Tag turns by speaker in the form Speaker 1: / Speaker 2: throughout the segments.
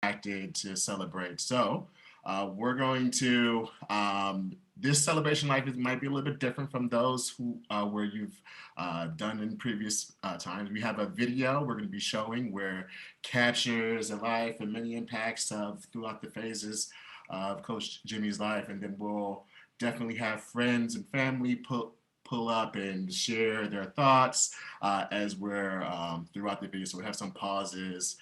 Speaker 1: acted to celebrate. So we're going to this celebration life might be a little bit different from those who where you've done in previous times. We have a video we're going to be showing where captures the life and many impacts of throughout the phases of Coach Jimmy's life, and then we'll definitely have friends and family pull up and share their thoughts as we're throughout the video. So we have some pauses,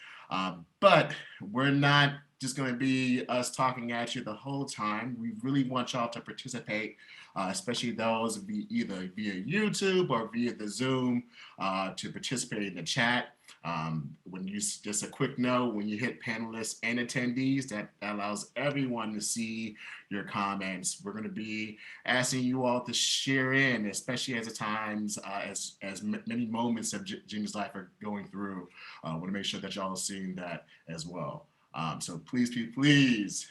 Speaker 1: but we're not just going to be us talking at you the whole time. We really want y'all to participate, especially those either via YouTube or via the Zoom to participate in the chat. When you just a quick note, when you hit panelists and attendees, that allows everyone to see your comments. We're going to be asking you all to share in, especially as the times as many moments of Jimmy's life are going through. I want to make sure that y'all are seeing that as well. So please,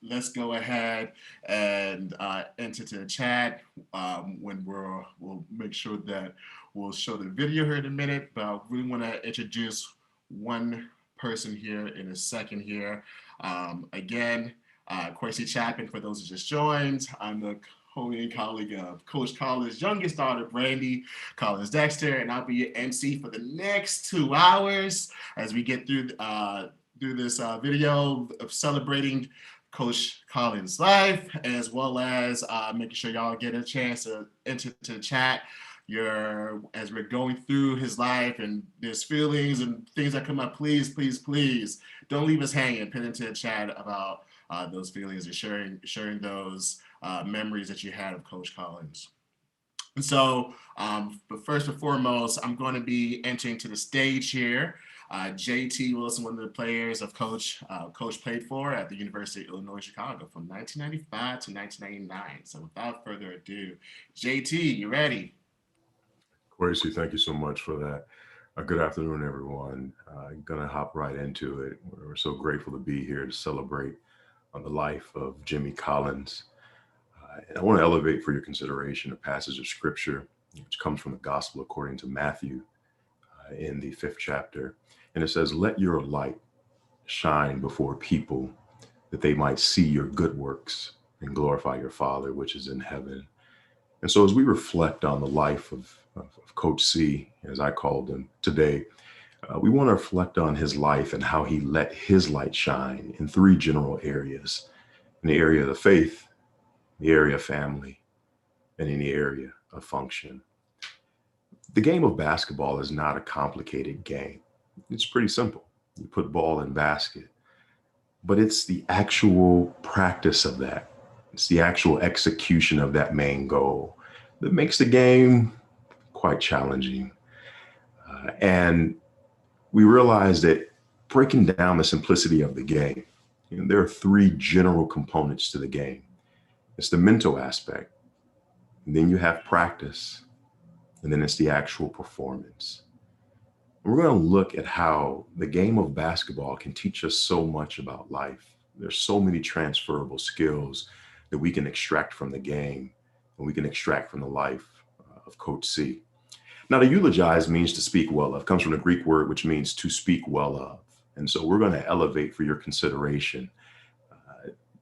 Speaker 1: let's go ahead and enter to the chat when we'll make sure that we'll show the video here in a minute. But I really want to introduce one person here in a second here. Again, Quincy Chapman, for those who just joined, I'm the homie and colleague of Coach Collins' youngest daughter, Brandy Collins Dexter, and I'll be your MC for the next 2 hours as we get through this video of celebrating Coach Collins' life, as well as making sure y'all get a chance to enter to the chat as we're going through his life and there's feelings and things that come up. Please don't leave us hanging. Put into the chat about those feelings and sharing those memories that you had of Coach Collins. And so, but first and foremost, I'm going to be entering to the stage here. JT Wilson, one of the players of Coach played for at the University of Illinois Chicago from 1995 to 1999. So without further ado, JT, you ready?
Speaker 2: Quincy, thank you so much for that. Good afternoon, everyone. Gonna hop right into it. We're so grateful to be here to celebrate on the life of Jimmy Collins. And I want to elevate for your consideration a passage of scripture which comes from the Gospel according to Matthew in the 5th chapter. And it says, "Let your light shine before people that they might see your good works and glorify your Father which is in heaven." And so as we reflect on the life of Coach C, as I called him today, we want to reflect on his life and how he let his light shine in 3 general areas: in the area of the faith, the area of family, and in the area of function. The game of basketball is not a complicated game. It's pretty simple. You put ball in basket, but it's the actual practice of that. It's the actual execution of that main goal that makes the game quite challenging. And we realize that breaking down the simplicity of the game, there are 3 general components to the game. It's the mental aspect, and then you have practice, and then it's the actual performance. And we're going to look at how the game of basketball can teach us so much about life. There's so many transferable skills that we can extract from the game and we can extract from the life of Coach C. Now, to eulogize means to speak well of. It comes from the Greek word which means to speak well of. And so we're going to elevate for your consideration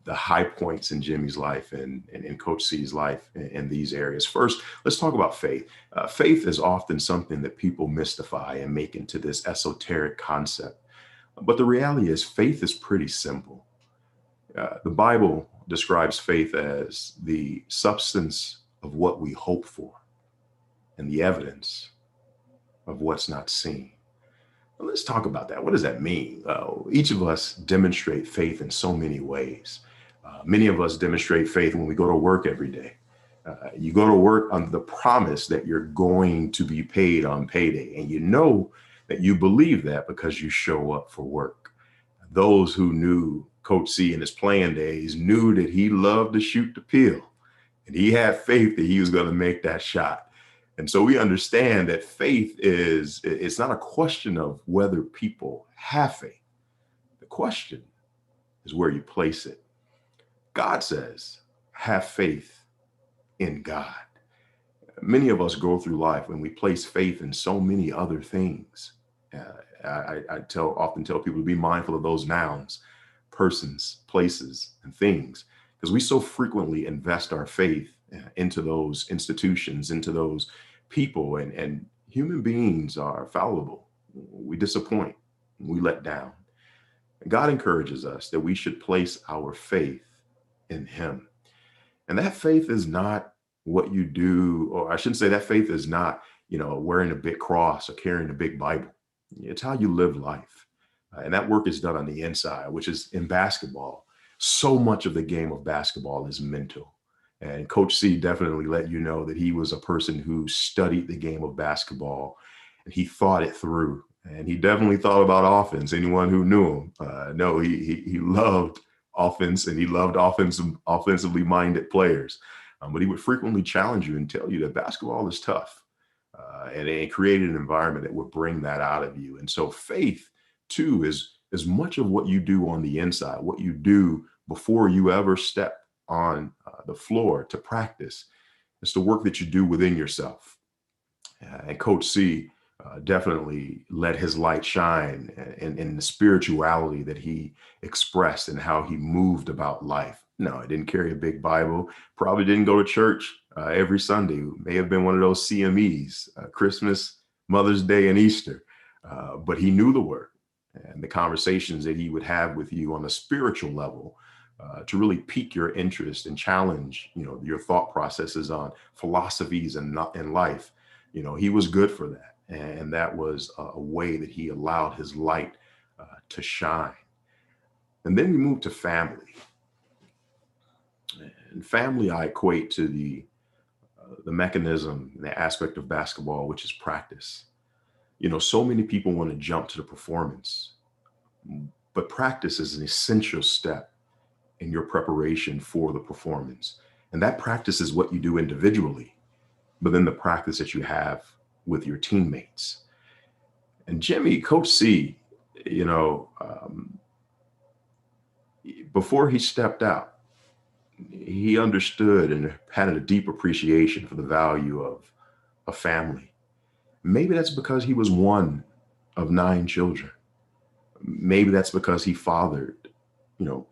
Speaker 2: the high points in Jimmy's life and in Coach C's life in these areas. First, let's talk about faith. Faith is often something that people mystify and make into this esoteric concept. But the reality is faith is pretty simple. The Bible describes faith as the substance of what we hope for and the evidence of what's not seen. Well, let's talk about that. What does that mean? Each of us demonstrate faith in so many ways. Many of us demonstrate faith when we go to work every day. You go to work on the promise that you're going to be paid on payday, and you know that you believe that because you show up for work. Those who knew Coach C in his playing days knew that he loved to shoot the pill, and he had faith that he was going to make that shot. And so we understand that faith it's not a question of whether people have faith. The question is where you place it. God says, have faith in God. Many of us go through life when we place faith in so many other things. often tell people to be mindful of those nouns, persons, places, and things, because we so frequently invest our faith into those institutions, into those people, and human beings are fallible. We disappoint, we let down. God encourages us that we should place our faith in Him. And that faith is not what you do, or I shouldn't say that faith is not, wearing a big cross or carrying a big Bible. It's how you live life. And that work is done on the inside, which is in basketball. So much of the game of basketball is mental. And Coach C definitely let you know that he was a person who studied the game of basketball and he thought it through. And he definitely thought about offense. Anyone who knew him, no, he loved offense, and he loved offensively minded players. But he would frequently challenge you and tell you that basketball is tough. And it created an environment that would bring that out of you. And so faith, too, is much of what you do on the inside, what you do before you ever step on the floor to practice. It's the work that you do within yourself. And Coach C definitely let his light shine in the spirituality that he expressed and how he moved about life. No, he didn't carry a big Bible, probably didn't go to church every Sunday. May have been one of those CMEs, Christmas, Mother's Day, and Easter. But he knew the word, and the conversations that he would have with you on a spiritual level to really pique your interest and challenge, your thought processes on philosophies and in life. He was good for that. And that was a way that he allowed his light to shine. And then we move to family. And family, I equate to the mechanism, the aspect of basketball, which is practice. So many people want to jump to the performance, but practice is an essential step in your preparation for the performance. And that practice is what you do individually, but then the practice that you have with your teammates. And Jimmy, Coach C, before he stepped out, he understood and had a deep appreciation for the value of a family. Maybe that's because he was one of 9 children. Maybe that's because he fathered,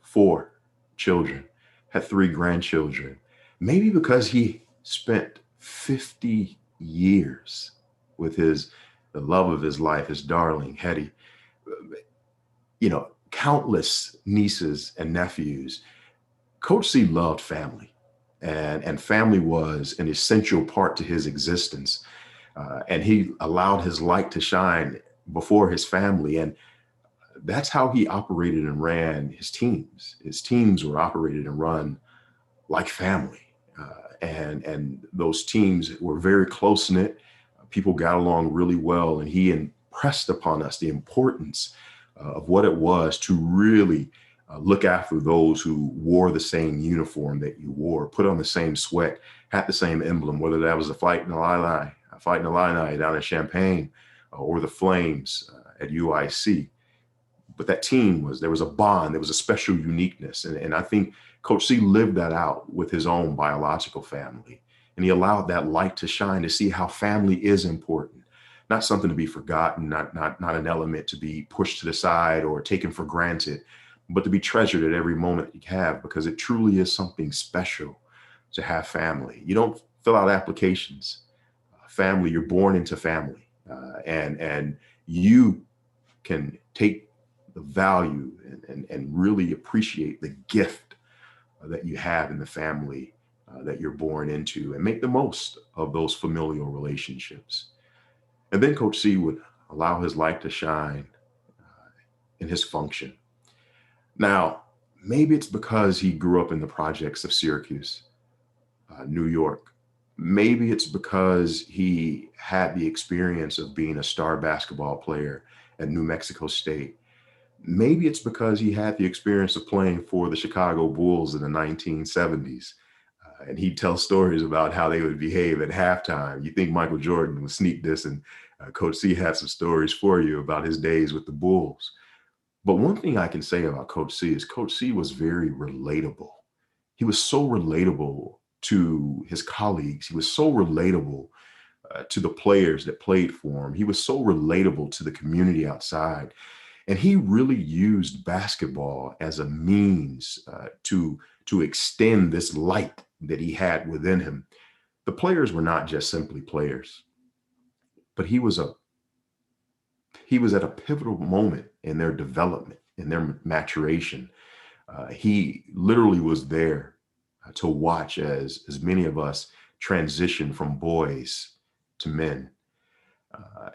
Speaker 2: 4 children, had 3 grandchildren. Maybe because he spent 50 years with the love of his life, his darling Hetty, countless nieces and nephews. Coach C loved family, and family was an essential part to his existence. And he allowed his light to shine before his family. And that's how he operated and ran his teams. His teams were operated and run like family. And those teams were very close knit. People got along really well. And he impressed upon us the importance of what it was to really look after those who wore the same uniform that you wore, put on the same sweat, had the same emblem, whether that was the Fighting Illini down in Champaign or the Flames at UIC. But that team there was a bond, there was a special uniqueness. And I think Coach C lived that out with his own biological family. And he allowed that light to shine to see how family is important, not something to be forgotten, not an element to be pushed to the side or taken for granted, but to be treasured at every moment you have, because it truly is something special to have family. You don't fill out applications. Family, you're born into family. And you can take the value and really appreciate the gift that you have in the family that you're born into, and make the most of those familial relationships. And then Coach C would allow his light to shine in his function. Now, maybe it's because he grew up in the projects of Syracuse, New York. Maybe it's because he had the experience of being a star basketball player at New Mexico State. Maybe it's because he had the experience of playing for the Chicago Bulls in the 1970s. And he'd tell stories about how they would behave at halftime. You think Michael Jordan would sneak this, and Coach C had some stories for you about his days with the Bulls. But one thing I can say about Coach C is Coach C was very relatable. He was so relatable to his colleagues. He was so relatable to the players that played for him. He was so relatable to the community outside. And he really used basketball as a means to extend this light that he had within him. The players were not just simply players, but he was at a pivotal moment in their development, in their maturation. He literally was there to watch as many of us transition from boys to men.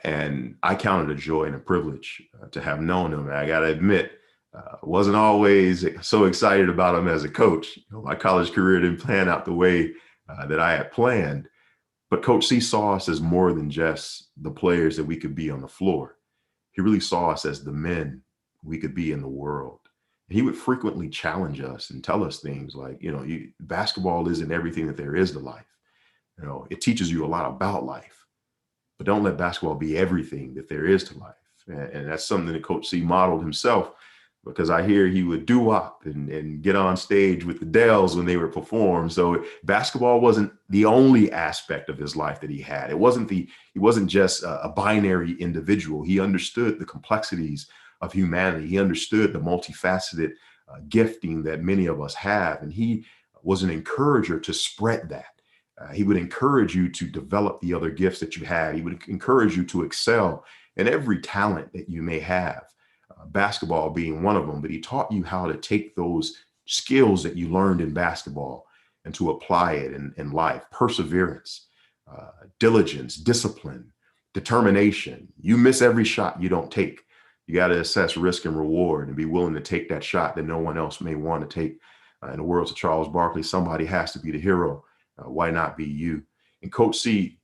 Speaker 2: And I counted a joy and a privilege to have known him. I got to admit, wasn't always so excited about him as a coach. My college career didn't plan out the way that I had planned. But Coach C saw us as more than just the players that we could be on the floor. He really saw us as the men we could be in the world. He would frequently challenge us and tell us things like, basketball isn't everything that there is to life. It teaches you a lot about life, but don't let basketball be everything that there is to life. And that's something that Coach C modeled himself, because I hear he would do-wop and get on stage with the Dells when they would perform. So basketball wasn't the only aspect of his life that he had. He wasn't just a binary individual. He understood the complexities of humanity. He understood the multifaceted gifting that many of us have. And he was an encourager to spread that. He would encourage you to develop the other gifts that you have. He would encourage you to excel in every talent that you may have, basketball being one of them. But he taught you how to take those skills that you learned in basketball and to apply it in life. Perseverance, diligence, discipline, determination. You miss every shot you don't take. You got to assess risk and reward and be willing to take that shot that no one else may want to take. In the words of Charles Barkley, somebody has to be the hero. Why not be you? And Coach C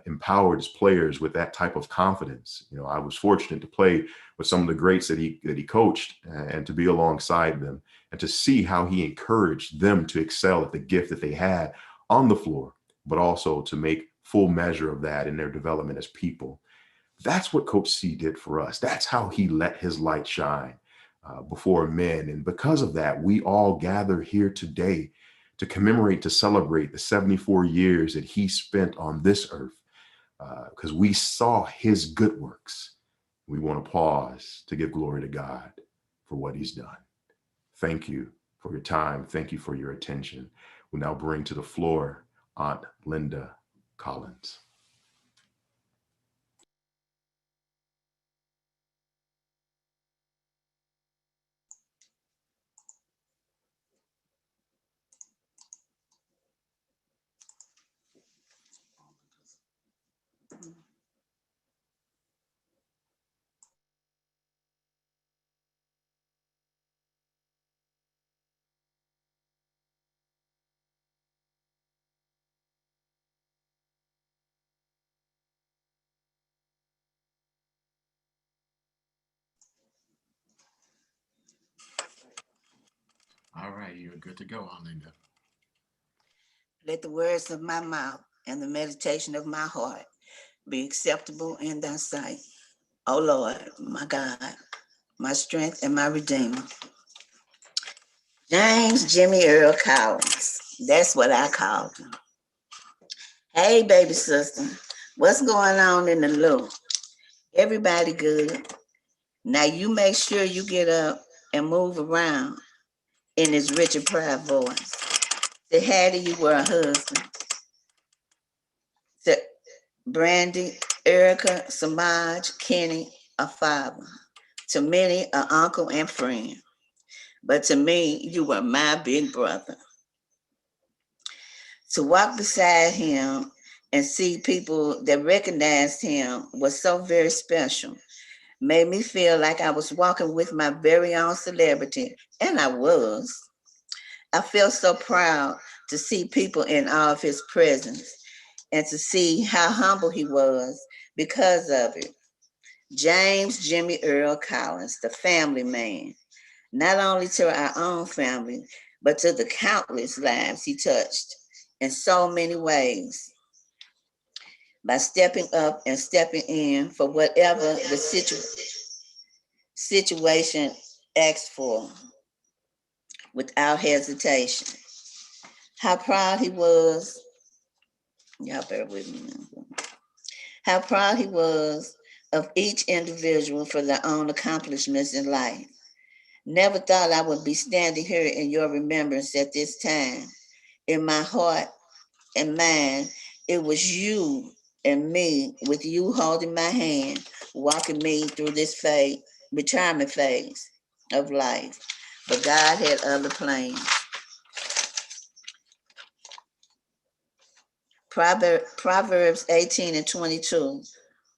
Speaker 2: empowered his players with that type of confidence. I was fortunate to play with some of the greats that he coached and to be alongside them and to see how he encouraged them to excel at the gift that they had on the floor, but also to make full measure of that in their development as people. That's what Coach C did for us. That's how he let his light shine before men. And because of that, we all gather here today to commemorate, to celebrate the 74 years that he spent on this earth, because we saw his good works. We want to pause to give glory to God for what he's done. Thank you for your time. Thank you for your attention. We now bring to the floor Aunt Linda Collins.
Speaker 1: All right, you're good to go, Aunt Linda.
Speaker 3: Let the words of my mouth and the meditation of my heart be acceptable in thy sight. O Lord, my God, my strength and my redeemer. James Jimmy Earl Collins. That's what I called him. Hey, baby sister, what's going on in the loo? Everybody good? Now you make sure you get up and move around in his Richard Pryor voice. To Hattie, you were a husband. To Brandy, Erica, Samaj, Kenny, a father. To many, an uncle and friend. But to me, you were my big brother. To walk beside him and see people that recognized him was so very special. Made me feel like I was walking with my very own celebrity, and I was. I felt so proud to see people in all of his presence and to see how humble he was because of it. James Jimmy Earl Collins, the family man, not only to our own family, but to the countless lives he touched in so many ways by stepping up and stepping in for whatever the situation asked for without hesitation. How proud he was. Y'all bear with me now. how proud he was of each individual for their own accomplishments in life. Never thought I would be standing here in your remembrance at this time. In my heart and mind, it was you and me, with you holding my hand, walking me through this retirement phase of life. But God had other plans. Proverbs 18 and 22.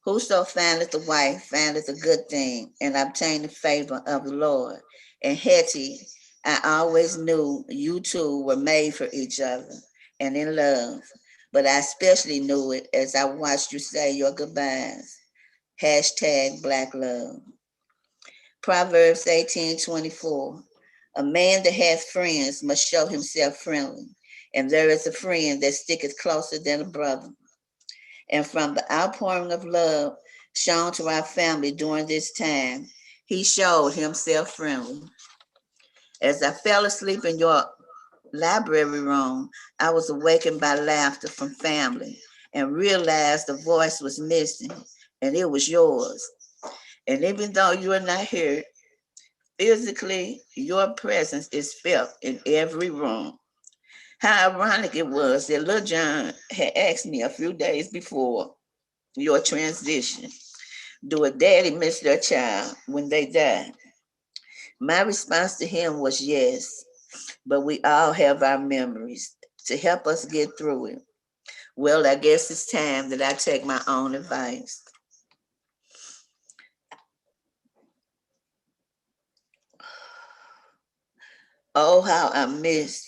Speaker 3: Whoso findeth a wife findeth a good thing and obtain the favor of the Lord. And Hetty, I always knew you two were made for each other and in love, but I especially knew it as I watched you say your goodbyes. Hashtag Black Love. Proverbs 18:24. A man that has friends must show himself friendly, and there is a friend that sticketh closer than a brother. And from the outpouring of love shown to our family during this time, he showed himself friendly. As I fell asleep in your library room, I was awakened by laughter from family and realized the voice was missing, and it was yours. And even though you are not here physically, your presence is felt in every room. How ironic it was that Lil John had asked me a few days before your transition, do a daddy miss their child when they die? My response to him was yes, but we all have our memories to help us get through it. Well, I guess it's time that I take my own advice. Oh, how I miss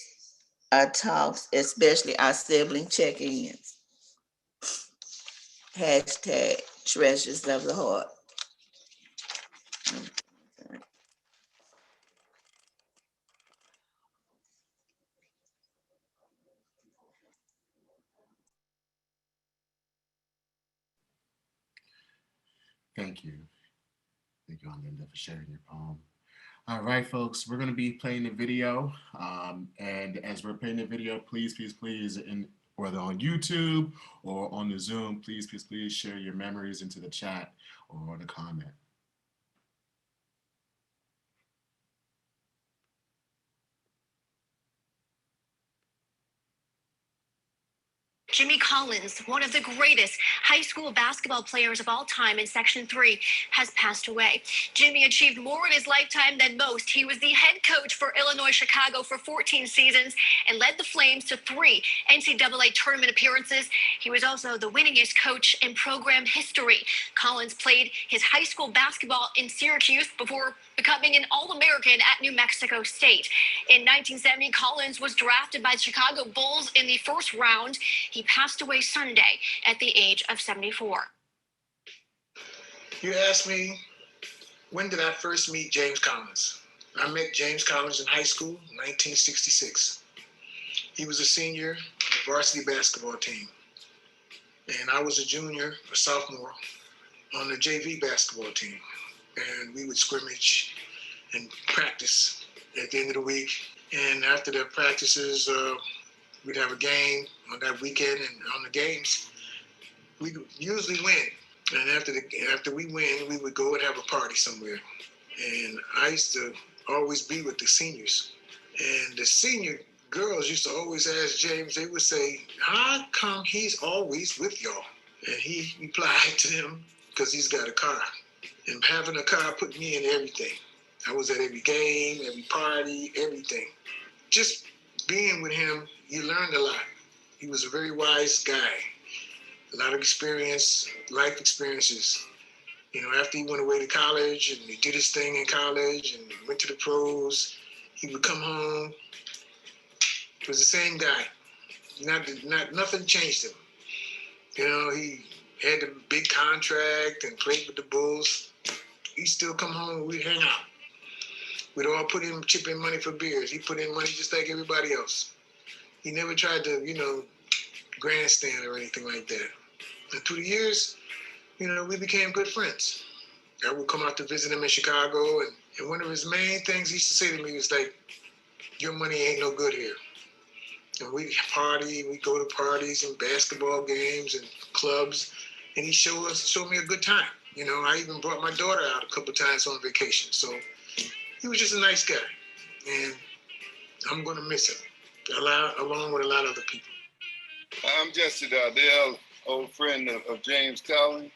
Speaker 3: our talks, especially our sibling check-ins. Hashtag treasures of the heart.
Speaker 1: Thank you. Thank you, Linda, for sharing your poem. All right, folks, we're going to be playing the video. And as we're playing the video, please, please, please, whether on YouTube or on the Zoom, please, please, please share your memories into the chat or the comment.
Speaker 4: Jimmy Collins, one of the greatest high school basketball players of all time in Section 3, has passed away. Jimmy achieved more in his lifetime than most. He was the head coach for Illinois Chicago for 14 seasons and led the Flames to 3 NCAA tournament appearances. He was also the winningest coach in program history. Collins played his high school basketball in Syracuse before becoming an All-American at New Mexico State. In 1970, Collins was drafted by the Chicago Bulls in the first round. He passed away Sunday at the age of 74.
Speaker 5: You asked me, when did I first meet James Collins? I met James Collins in high school, 1966. He was a senior on the varsity basketball team. And I was a junior, a sophomore, on the JV basketball team. And we would scrimmage and practice at the end of the week. And after the practices, we'd have a game on that weekend, and on the games, we usually win. And after we win, we would go and have a party somewhere. And I used to always be with the seniors. And the senior girls used to always ask James, they would say, how come he's always with y'all? And he replied to them, because he's got a car. And having a car put me in everything. I was at every game, every party, everything. Just being with him, you learned a lot. He was a very wise guy. A lot of experience, life experiences. You know, after he went away to college and he did his thing in college and went to the pros, he would come home. He was the same guy. Nothing changed him. You know, he had a big contract and played with the Bulls. He'd still come home and we'd hang out. We'd all chip in money for beers. He put in money just like everybody else. He never tried to, grandstand or anything like that. And through the years, we became good friends. I would come out to visit him in Chicago, and one of his main things he used to say to me was like, your money ain't no good here. And we'd party, we'd go to parties and basketball games and clubs, and he showed me a good time. You know, I even brought my daughter out a couple of times on vacation. So he was just a nice guy, and I'm gonna miss him, along with a lot of other people.
Speaker 6: I'm Jesse Dardell, old friend of James Collins.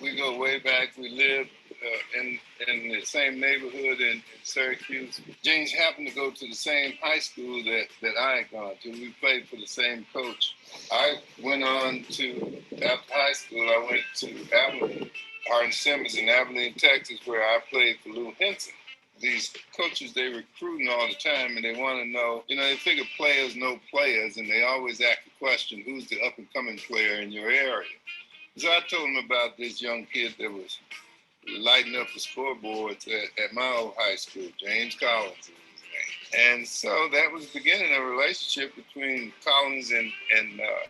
Speaker 6: We go way back. We lived in the same neighborhood in Syracuse. James happened to go to the same high school that I had gone to. We played for the same coach. I went on to, after high school, I went to Abilene, Hardin Simmons in Abilene, Texas, where I played for Lou Henson. These coaches, they recruiting all the time, and they want to know, you know, they figure players know players, and they always ask the question, who's the up-and-coming player in your area? So I told him about this young kid that was lighting up the scoreboards at my old high school, James Collins was his name. And so that was the beginning of a relationship between Collins and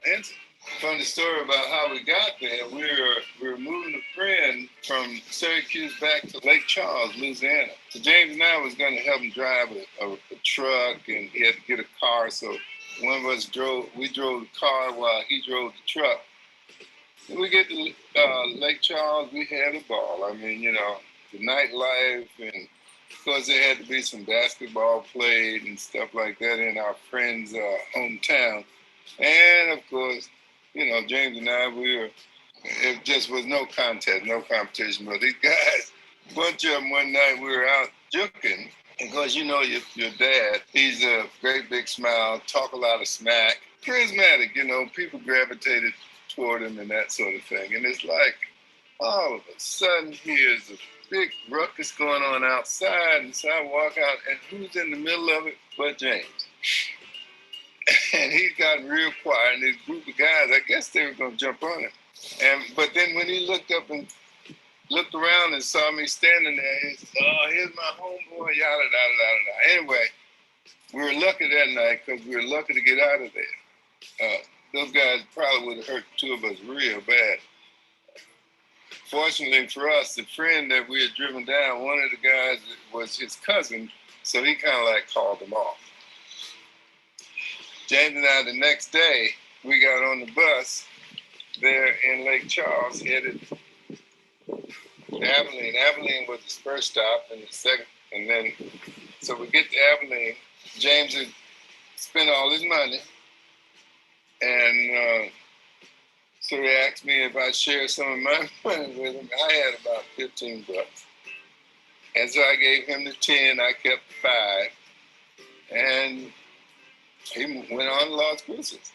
Speaker 6: Henson. Funny story about how we got there. We were moving a friend from Syracuse back to Lake Charles, Louisiana. So James and I was going to help him drive a truck, and he had to get a car. So one of us drove the car while he drove the truck. When we get to Lake Charles, we had a ball. I mean, you know, the nightlife, and of course there had to be some basketball played and stuff like that in our friend's hometown. And of course, you know, James and I, it just was no contest, no competition. But these guys, a bunch of them one night, we were out juking. And of course, you know, your dad, he's a great big smile, talk a lot of smack, charismatic, you know, people gravitated toward him and that sort of thing. And it's like, all of a sudden, here's a big ruckus going on outside. And so I walk out, and who's in the middle of it but James? And he got real quiet, and this group of guys, I guess they were going to jump on him. But then when he looked up and looked around and saw me standing there, he said, oh, here's my homeboy, yada, yada, yada, yada. Anyway, we were lucky that night because we were lucky to get out of there. Those guys probably would have hurt two of us real bad. Fortunately for us, the friend that we had driven down, one of the guys was his cousin, so he kind of like called him off. James and I, the next day, we got on the bus there in Lake Charles, headed to Abilene. Abilene was his first stop, and the second, and then, so we get to Abilene. James had spent all his money, and so he asked me if I'd share some of my money with him. I had about $15. And so I gave him the 10, I kept the 5, and he went on to Las Cruces.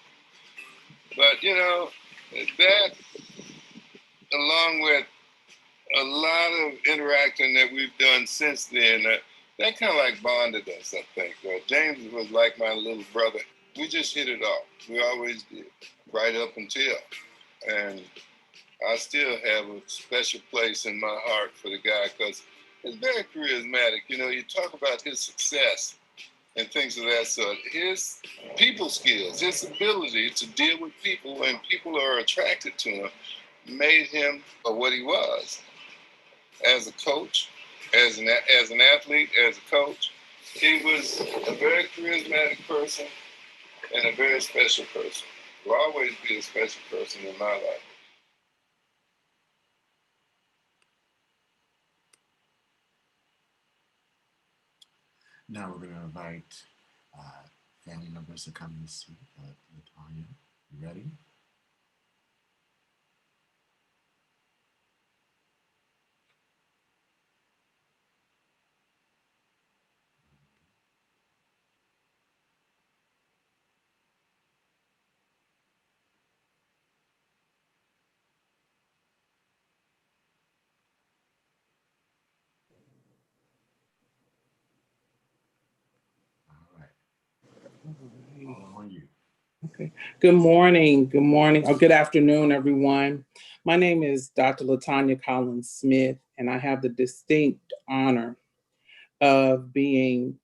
Speaker 6: But, you know, that, along with a lot of interacting that we've done since then, that kind of like bonded us, I think. James was like my little brother. We just hit it off. We always did, right up until. And I still have a special place in my heart for the guy because he's very charismatic. You know, you talk about his success and things of that sort. His people skills, his ability to deal with people when people are attracted to him made him what he was. As a coach, as an athlete, as a coach, he was a very charismatic person and a very special person. Will always be a special person in my life.
Speaker 1: Now we're going to invite family members to come and speak. Latanya, you ready? On you.
Speaker 7: Okay. Good morning. Good morning. Or good afternoon, everyone. My name is Dr. Latanya Collins Smith, and I have the distinct honor of being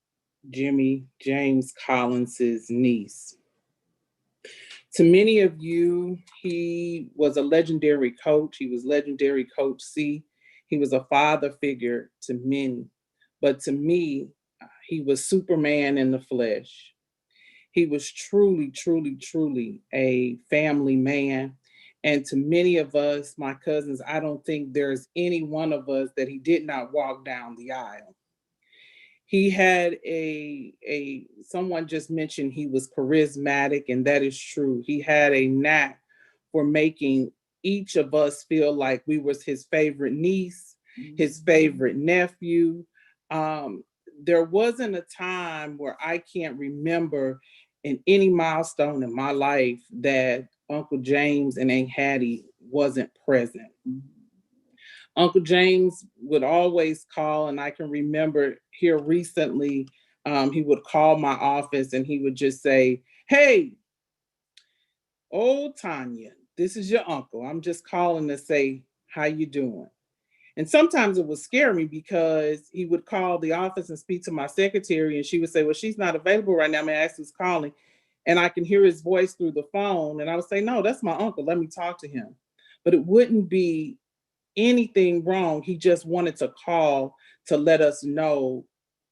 Speaker 7: Jimmy James Collins's niece. To many of you, he was a legendary coach. He was legendary Coach C. He was a father figure to many. But to me, he was Superman in the flesh. He was truly, truly, truly a family man. And to many of us, my cousins, I don't think there's any one of us that he did not walk down the aisle. He had someone just mentioned he was charismatic, and that is true. He had a knack for making each of us feel like we was his favorite niece, his favorite nephew. There wasn't a time where I can't remember in any milestone in my life that Uncle James and Aunt Hattie wasn't present. Uncle James would always call, and I can remember here recently, he would call my office and he would just say, "Hey, old Tanya, this is your uncle. I'm just calling to say, how you doing?" And sometimes it would scare me because he would call the office and speak to my secretary, and she would say, "Well, she's not available right now. May I ask who's calling?" And I can hear his voice through the phone, and I would say, "No, that's my uncle. Let me talk to him." But it wouldn't be anything wrong. He just wanted to call to let us know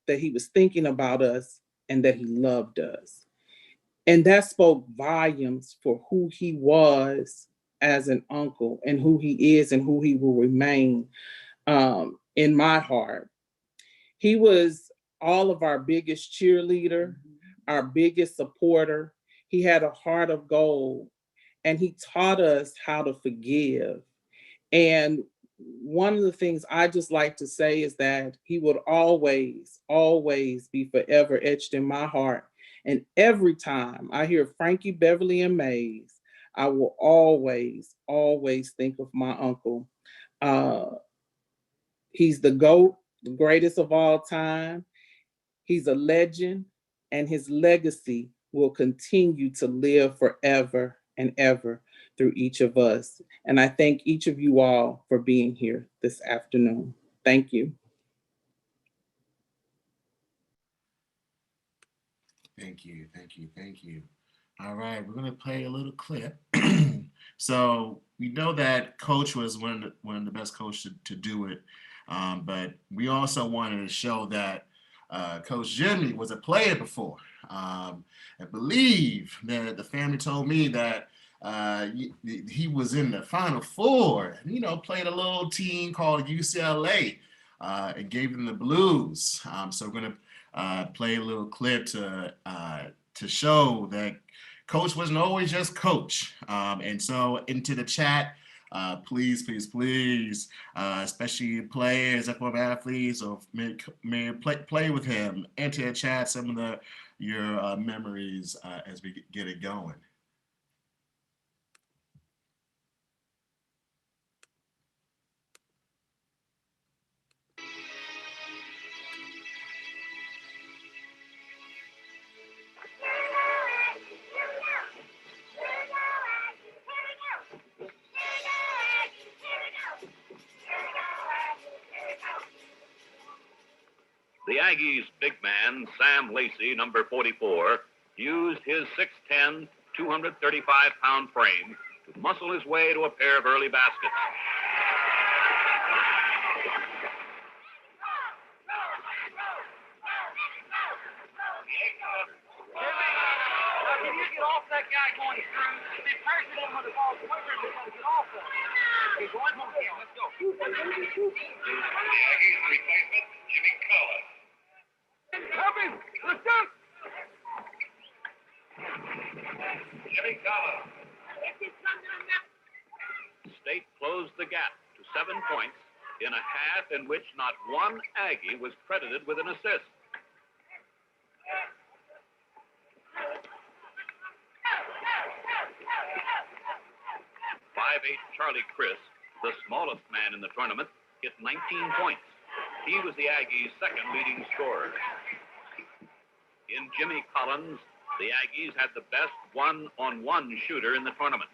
Speaker 7: that he was thinking about us and that he loved us. And that spoke volumes for who he was as an uncle and who he is and who he will remain in my heart. He was all of our biggest cheerleader, our biggest supporter. He had a heart of gold, and he taught us how to forgive. And one of the things I just like to say is that he would always, always be forever etched in my heart. And every time I hear Frankie, Beverly, and Mays, I will always, always think of my uncle. He's the GOAT, the greatest of all time. He's a legend, and his legacy will continue to live forever and ever through each of us. And I thank each of you all for being here this afternoon. Thank you.
Speaker 1: Thank you, thank you, thank you. All right, we're gonna play a little clip. So we know that Coach was one of the best coaches to do it, but we also wanted to show that Coach Jimmy was a player before. I believe that the family told me that he was in the Final Four, played a little team called UCLA and gave them the blues. So we're gonna play a little clip to show that Coach wasn't always just Coach. And so into the chat, please, especially players, F1 athletes, or may play with him. Enter the chat some of your memories as we get it going.
Speaker 8: The Aggies' big man, Sam Lacey, number 44, used his 6'10", 235-pound frame to muscle his way to a pair of early baskets.
Speaker 9: Can you get off that guy going through? Be pressured him with the ball quicker than get off of him. Okay, go on, let's go.
Speaker 6: The Aggies' replacement, Jimmy Collins.
Speaker 9: Coming! Let's go!
Speaker 6: Jimmy Collins.
Speaker 8: State closed the gap to 7 points in a half in which not one Aggie was credited with an assist. Charlie Chris, the smallest man in the tournament, hit 19 points. He was the Aggies' second leading scorer. In Jimmy Collins, the Aggies had the best one-on-one shooter in the tournament.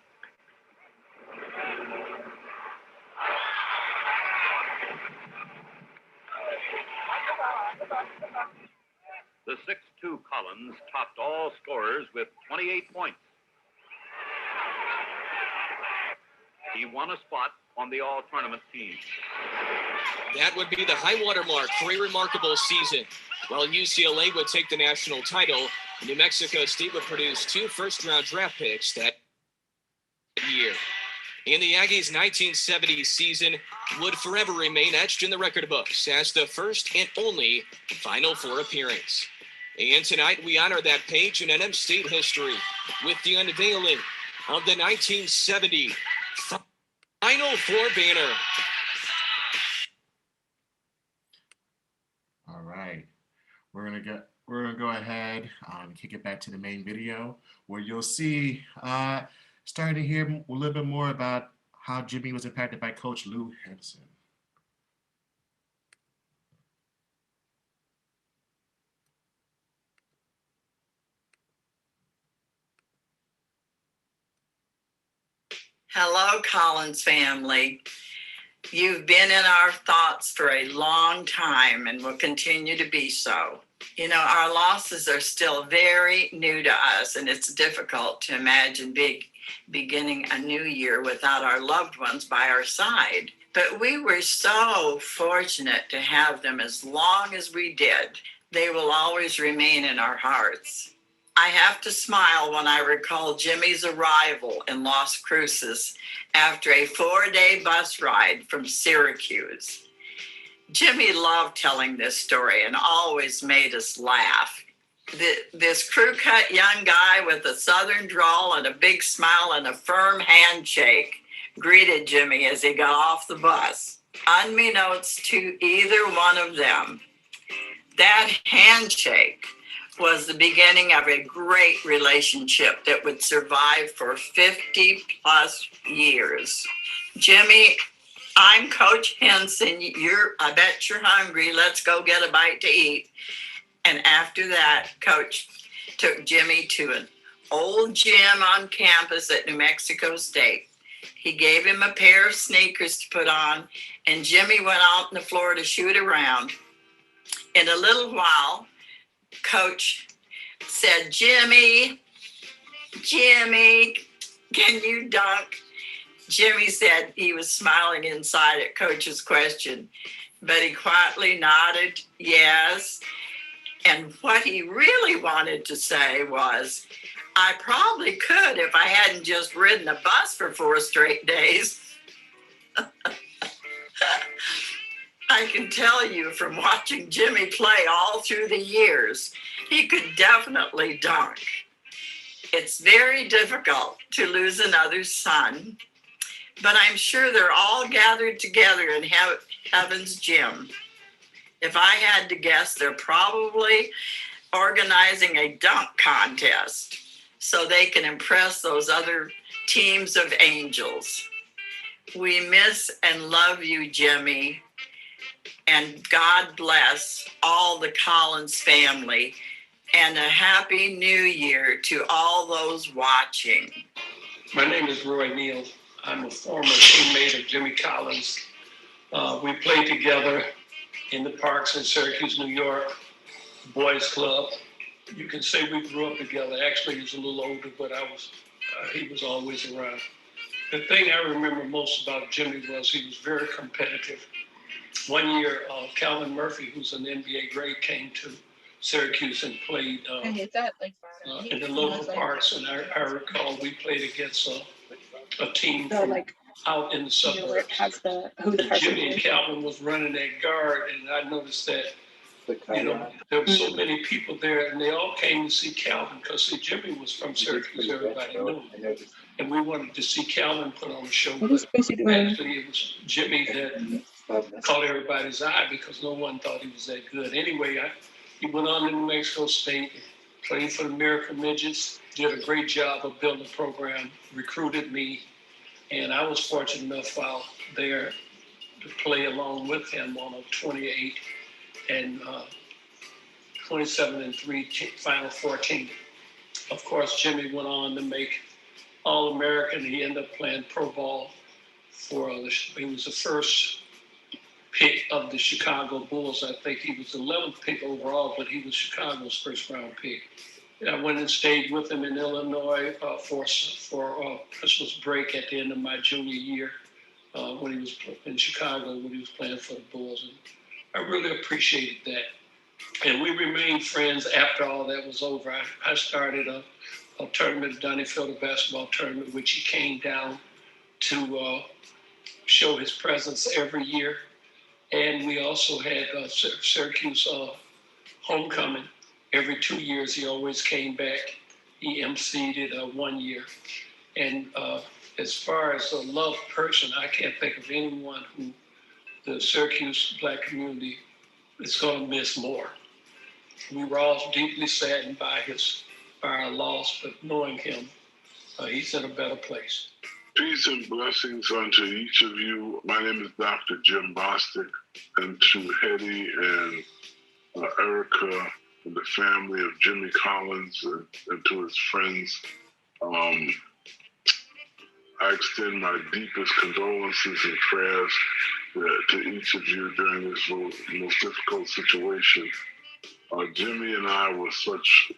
Speaker 8: The 6'2" Collins topped all scorers with 28 points. He won a spot on the all-tournament team.
Speaker 10: That would be the high water mark for a remarkable season. While UCLA would take the national title, New Mexico State would produce 2 first-round draft picks that year. in the Aggies' 1970 season would forever remain etched in the record books as the first and only Final Four appearance. And tonight we honor that page in NM State history with the unveiling of the 1970 Final Four banner.
Speaker 1: All right, we're gonna go ahead and kick it back to the main video where you'll see starting to hear a little bit more about how Jimmy was impacted by Coach Lou Henson.
Speaker 11: Hello, Collins family. You've been in our thoughts for a long time and will continue to be so. You know, our losses are still very new to us, and it's difficult to imagine beginning a new year without our loved ones by our side. But we were so fortunate to have them as long as we did. They will always remain in our hearts. I have to smile when I recall Jimmy's arrival in Las Cruces after a 4-day bus ride from Syracuse. Jimmy loved telling this story and always made us laugh. This crew-cut young guy with a southern drawl and a big smile and a firm handshake greeted Jimmy as he got off the bus. Unbeknownst to either one of them, that handshake was the beginning of a great relationship that would survive for 50 plus years. Jimmy, I'm Coach Henson. I bet you're hungry. Let's go get a bite to eat. And after that, Coach took Jimmy to an old gym on campus at New Mexico State. He gave him a pair of sneakers to put on, and Jimmy went out on the floor to shoot around. In a little while, Coach said, Jimmy, can you dunk? Jimmy said he was smiling inside at Coach's question, but he quietly nodded yes. And what he really wanted to say was, I probably could if I hadn't just ridden a bus for 4 straight days. I can tell you from watching Jimmy play all through the years, he could definitely dunk. It's very difficult to lose another son, but I'm sure they're all gathered together in Heaven's Gym. If I had to guess, they're probably organizing a dunk contest so they can impress those other teams of angels. We miss and love you, Jimmy. And God bless all the Collins family, and a happy new year to all those watching.
Speaker 12: My name is Roy Neal. I'm a former teammate of Jimmy Collins. We played together in the parks in Syracuse, New York, boys club. You can say we grew up together. Actually, he's a little older, but he was always around. The thing I remember most about Jimmy was he was very competitive. One year, Calvin Murphy, who's an NBA great, came to Syracuse and played in the local parks. And I recall we played against a team out in the suburbs. Jimmy and Calvin was running that guard, and I noticed that there were so many people there, and they all came to see Calvin because Jimmy was from Syracuse. Everybody knew him. And we wanted to see Calvin put on a show. But actually, it was Jimmy that caught everybody's eye because no one thought he was that good. Anyway, he went on to New Mexico State, played for the American Midgets, did a great job of building a program, recruited me, and I was fortunate enough while there to play along with him on a 28 and 27-3 Final Four team. Of course, Jimmy went on to make All-American. He ended up playing pro ball he was the first pick of the Chicago Bulls. I think he was the 11th pick overall, but he was Chicago's first round pick. I went and stayed with him in Illinois for Christmas break at the end of my junior year when he was in Chicago, when he was playing for the Bulls. And I really appreciated that. And we remained friends after all that was over. I started a tournament, Donnie Fielder basketball tournament, which he came down to show his presence every year. And we also had Syracuse homecoming. Every 2 years, he always came back. He emceed it 1 year. And as far as a loved person, I can't think of anyone who the Syracuse Black community is going to miss more. We were all deeply saddened by our loss, but knowing him, he's in a better place.
Speaker 13: Peace and blessings unto each of you. My name is Dr. Jim Bostic, and to Hetty and Erica and the family of Jimmy Collins and to his friends, I extend my deepest condolences and prayers to each of you during this most difficult situation. Jimmy and I were such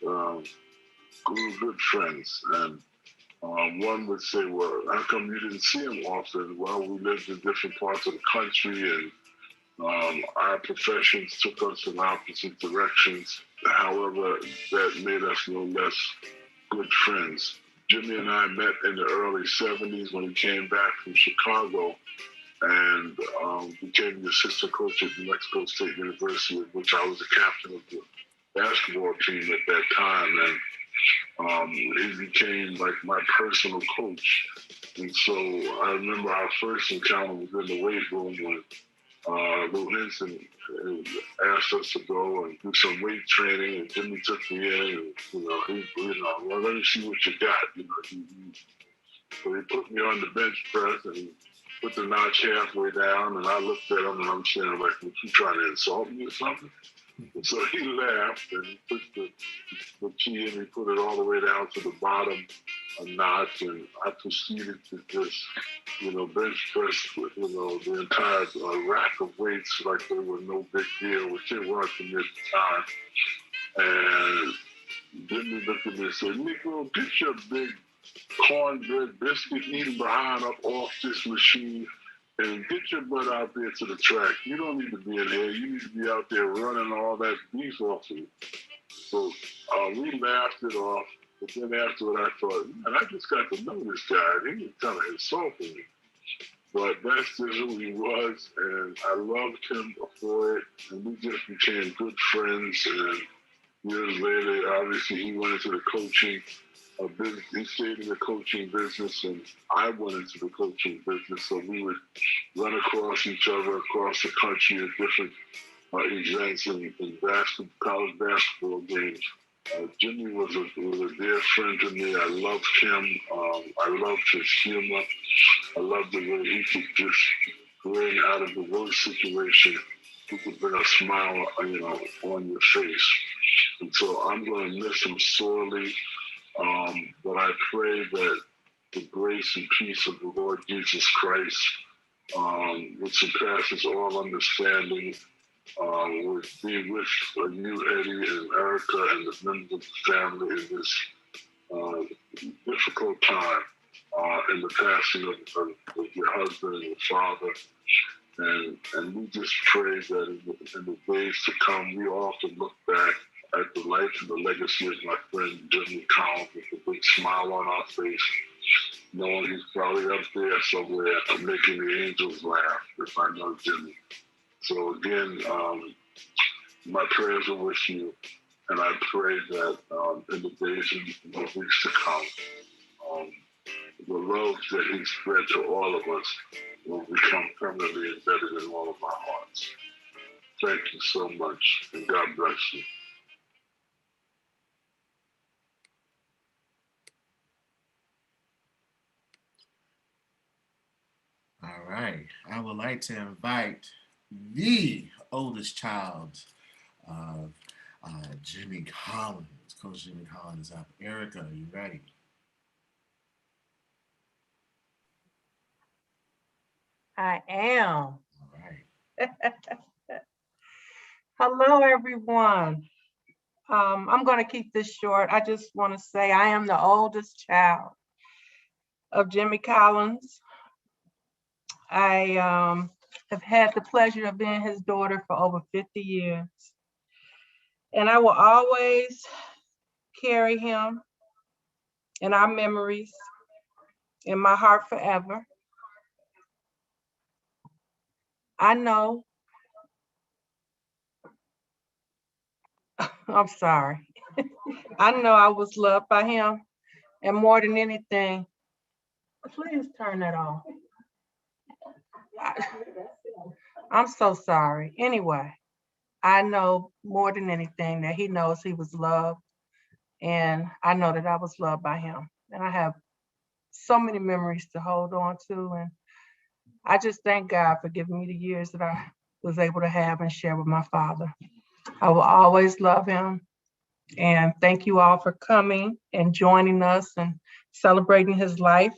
Speaker 13: good friends, and one would say, well, how come you didn't see him often? Well, we lived in different parts of the country, and our professions took us in opposite directions. However, that made us no less good friends. Jimmy and I met in the early 70s when he came back from Chicago and became the assistant coach at New Mexico State University, of which I was the captain of the basketball team at that time. And he became like my personal coach. And so I remember our first encounter was in the weight room when Lou Henson asked us to go and do some weight training, and Jimmy took me in, and well, let me see what you got. So he put me on the bench press and he put the notch halfway down, and I looked at him and I'm saying, like, "What, you trying to insult me or something?" And so he laughed and he put the key in, he put it all the way down to the bottom a notch, and I proceeded to just, bench press with, the entire rack of weights like they were no big deal, which it weren't for me at the time. And then he looked at me and said, "Negro, get your big cornbread biscuit eating behind up off this machine and get your butt out there to the track. You don't need to be in here. You need to be out there running all that beef off of you." So we laughed it off. But then afterward, I thought, man, I just got to know this guy. He was kind of insulting me. But that's just who he was, and I loved him for it. And we just became good friends. And years later, obviously, he went into the coaching business. He stayed in the coaching business, and I went into the coaching business. So we would run across each other across the country at different events and college basketball games. Jimmy was a dear friend to me. I loved him. I loved his humor. I loved the way he could just bring out of the worst situation, he could bring a smile, on your face. And so I'm going to miss him sorely. But I pray that the grace and peace of the Lord Jesus Christ, which surpasses all understanding, would be with you, Eddie, and Erica, and the members of the family in this difficult time, in the passing of your husband and your father. And we just pray that in the days to come, we all can look back at the life and the legacy of my friend Jimmy Collins with a big smile on our face, knowing he's probably up there somewhere making the angels laugh, if I know Jimmy. So again, my prayers are with you, and I pray that in the days and the weeks to come, the love that he spread to all of us will become permanently embedded in all of our hearts. Thank you so much, and God bless you.
Speaker 1: All right. I would like to invite the oldest child of Jimmy Collins. Coach Jimmy Collins up. Erica, are you ready?
Speaker 14: I am.
Speaker 1: All right.
Speaker 14: Hello, everyone. I'm going to keep this short. I just want to say I am the oldest child of Jimmy Collins. I have had the pleasure of being his daughter for over 50 years. And I will always carry him in our memories, in my heart forever. I know, I'm sorry. I know I was loved by him, and more than anything, please turn that off. I- I'm so sorry. Anyway, I know more than anything that he knows he was loved, and I know that I was loved by him. And I have so many memories to hold on to, and I just thank God for giving me the years that I was able to have and share with my father. I will always love him. And thank you all for coming and joining us and celebrating his life.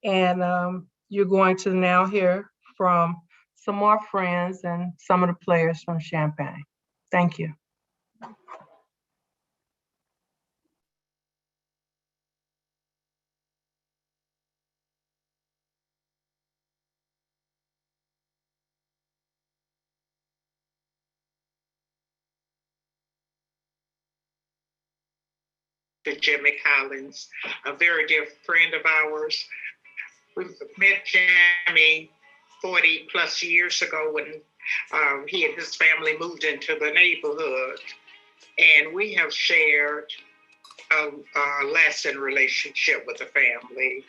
Speaker 14: And you're going to now hear from some more friends and some of the players from Champaign. Thank you.
Speaker 15: To Jimmy Collins, a very dear friend of ours. We met Jimmy 40 plus years ago when he and his family moved into the neighborhood. And we have shared a lasting relationship with the family.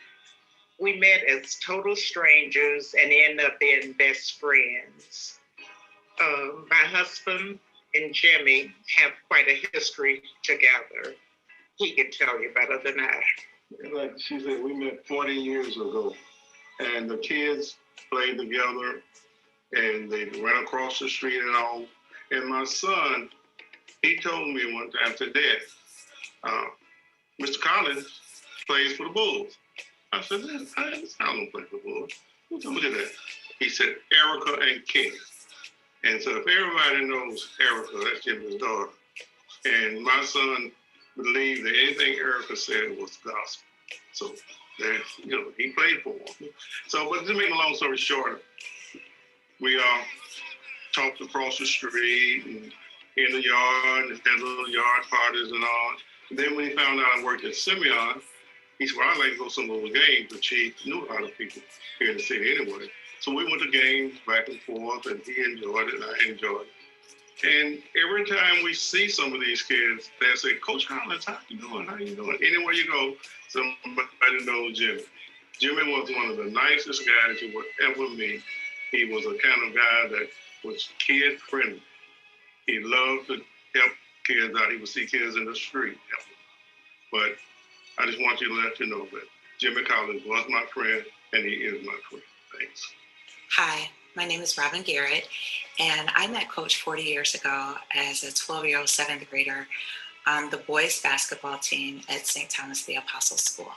Speaker 15: We met as total strangers and ended up being best friends. My husband and Jimmy have quite a history together. He can tell you better than I.
Speaker 16: Like she said, we met 40 years ago, and the kids played together, and they ran across the street and all. And my son, he told me one time after that, Mr. Collins plays for the Bulls. I said, I don't play for the Bulls. Who told you that? He said, Erica and Ken. And so if everybody knows Erica, that's Jimmy's daughter. And my son believed that anything Erica said was gospel. So that, he played for him. So, but to make a long story short, we talked across the street and in the yard and had little yard parties and all. And then when he found out I worked at Simeon, he said, well, I'd like to go to some little games, but he knew a lot of people here in the city anyway. So we went to games back and forth, and he enjoyed it, and I enjoyed it. And every time we see some of these kids, they say, Coach Collins, how you doing? How you doing? Anywhere you go, somebody knows Jimmy. Jimmy was one of the nicest guys you would ever meet. He was a kind of guy that was kid friendly. He loved to help kids out. He would see kids in the street. But I just want you to let you know that Jimmy Collins was my friend, and he is my friend. Thanks.
Speaker 17: Hi, my name is Robin Garrett, and I met Coach 40 years ago as a 12-year-old seventh grader on the boys basketball team at St. Thomas the Apostle School.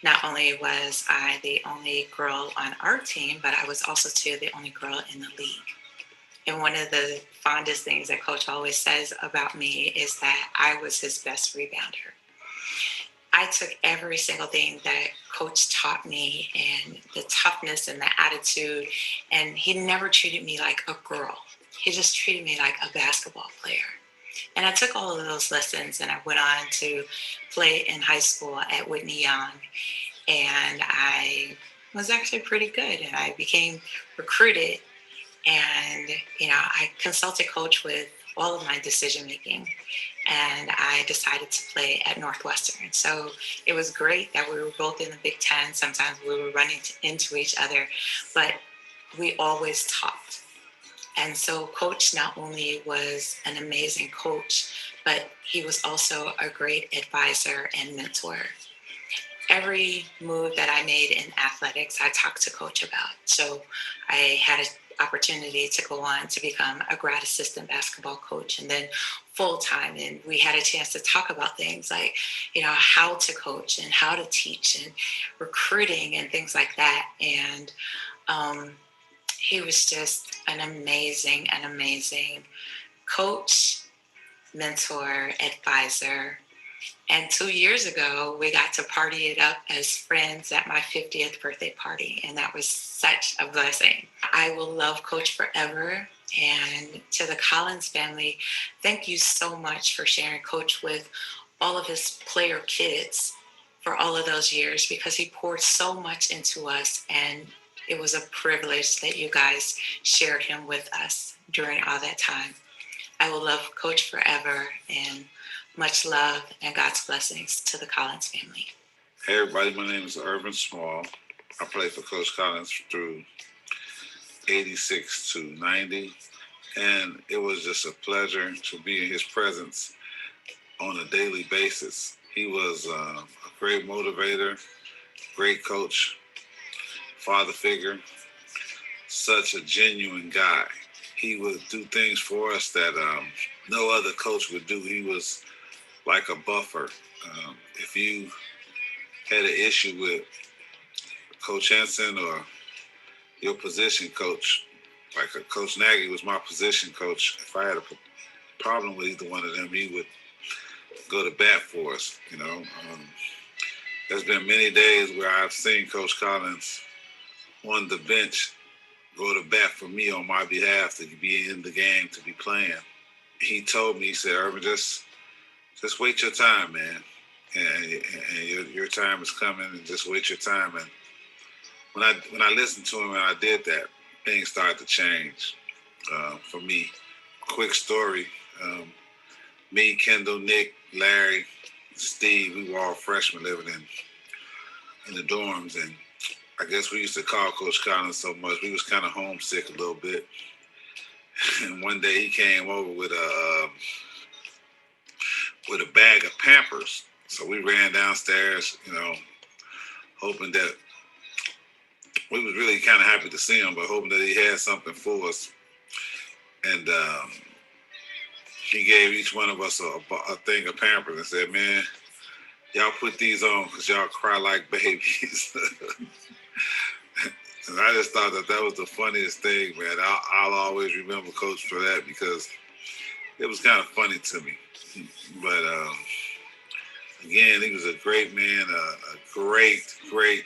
Speaker 17: Not only was I the only girl on our team, but I was also too the only girl in the league. And one of the fondest things that Coach always says about me is that I was his best rebounder. I took every single thing that Coach taught me and the toughness and the attitude, and he never treated me like a girl. He just treated me like a basketball player. And I took all of those lessons and I went on to play in high school at Whitney Young. And I was actually pretty good, and I became recruited. And, I consulted Coach with all of my decision making, and I decided to play at Northwestern. So it was great that we were both in the Big Ten. Sometimes we were running into each other, but we always talked. And so Coach not only was an amazing coach, but he was also a great advisor and mentor. Every move that I made in athletics, I talked to Coach about. So I had an opportunity to go on to become a grad assistant basketball coach and then full-time. And we had a chance to talk about things like, how to coach and how to teach and recruiting and things like that. And he was just an amazing coach, mentor, advisor. And 2 years ago, we got to party it up as friends at my 50th birthday party. And that was such a blessing. I will love Coach forever. And to the Collins family, thank you so much for sharing Coach with all of his player kids for all of those years, because he poured so much into us. And It was a privilege that you guys shared him with us during all that time. I will love Coach forever, and much love and God's blessings to the Collins family.
Speaker 18: Hey everybody, my name is Irvin Small. I played for Coach Collins through 86 to 90, and it was just a pleasure to be in his presence on a daily basis. He was a great motivator, great coach, father figure, such a genuine guy. He would do things for us that no other coach would do. He was like a buffer. If you had an issue with Coach Henson or your position coach, like Coach Nagy was my position coach. If I had a problem with either one of them, he would go to bat for us. There's been many days where I've seen Coach Collins on the bench go to bat for me on my behalf to be in the game, to be playing. He told me, he said, Irvin, just wait your time, man. And your time is coming, and just wait your time. And when I listened to him and I did that, things started to change for me. Quick story, me, Kendall, Nick, Larry, Steve, we were all freshmen living in the dorms, and I guess we used to call Coach Collins so much, we was kind of homesick a little bit. And one day he came over with a bag of Pampers. So we ran downstairs, hoping that we was really kind of happy to see him, but hoping that he had something for us. And he gave each one of us a thing of Pampers and said, man, y'all put these on because y'all cry like babies. And I just thought that was the funniest thing, man. I'll always remember Coach for that because it was kind of funny to me. But again, he was a great man, a great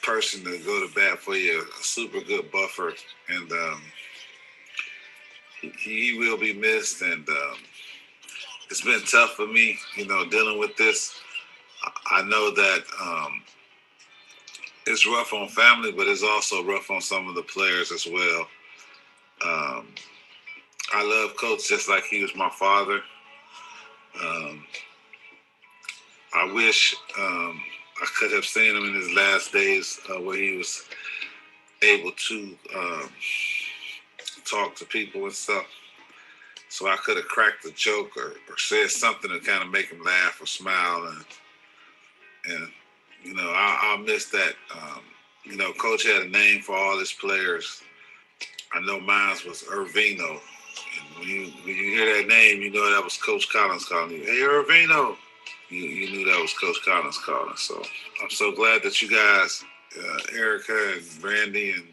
Speaker 18: person to go to bat for you, a super good buffer, and he will be missed. And it's been tough for me, dealing with this. I know that it's rough on family, but it's also rough on some of the players as well. I love Coach just like he was my father. I wish I could have seen him in his last days where he was able to talk to people and stuff. So I could have cracked a joke or said something to kind of make him laugh or smile. And I'll miss that. Coach had a name for all his players. I know mine was Irvino. And when you hear that name, you know that was Coach Collins calling you. Hey, Irvino. You knew that was Coach Collins calling. So I'm so glad that you guys, Erica and Brandy and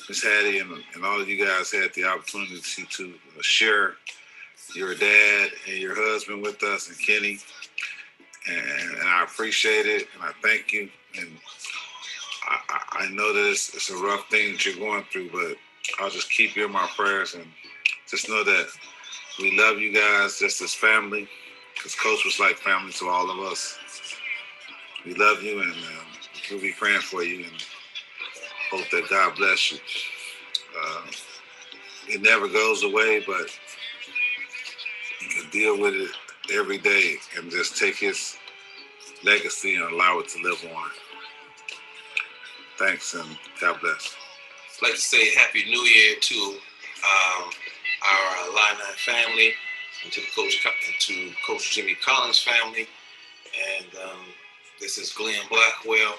Speaker 18: Miss Hattie and all of you guys had the opportunity to share your dad and your husband with us and Kenny. And I appreciate it, and I thank you. And I know that it's a rough thing that you're going through, but I'll just keep you in my prayers and just know that we love you guys just as family, because Coach was like family to all of us. We love you, and we'll be praying for you, and hope that God bless you. It never goes away, but you can deal with it every day and just take his legacy and allow it to live on. Thanks, and God bless.
Speaker 19: I'd like to say Happy New Year to our Illini family and to Coach Jimmy Collins family. And this is Glenn Blackwell.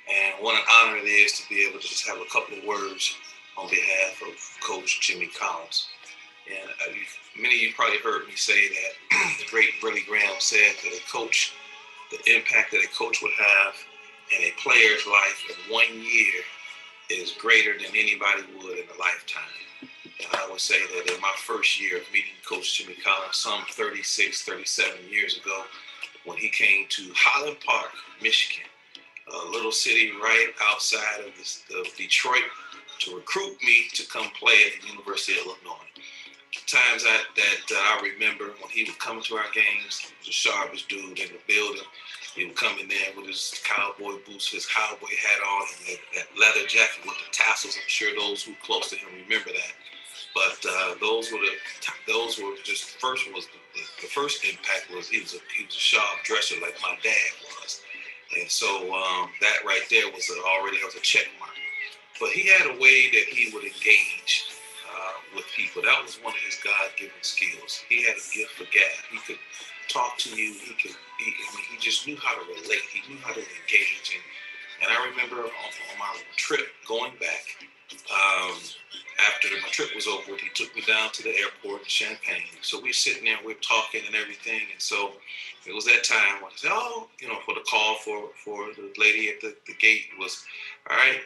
Speaker 19: And what an honor it is to be able to just have a couple of words on behalf of Coach Jimmy Collins. And many of you probably heard me say that the great Billy Graham said that a coach, the impact that a coach would have in a player's life in 1 year is greater than anybody would in a lifetime. And I would say that in my first year of meeting Coach Jimmy Collins, some 36, 37 years ago, when he came to Highland Park, Michigan, a little city right outside of Detroit, to recruit me to come play at the University of Illinois. times that I remember when he would come to our games, he was the sharpest dude in the building. He would come in there with his cowboy boots, his cowboy hat on, and that leather jacket with the tassels. I'm sure those who close to him remember that. But those were just the first impact was he was a sharp dresser like my dad was, and so that right there was already a check mark. But he had a way that he would engage with people. That was one of his God-given skills. He had a gift for gab. He could talk to you. He just knew how to relate. He knew how to engage. And I remember on my trip going back, after my trip was over, he took me down to the airport in Champaign. So we're sitting there, we're talking and everything. And so it was that time when I said, for the call for the lady at the gate was, all right,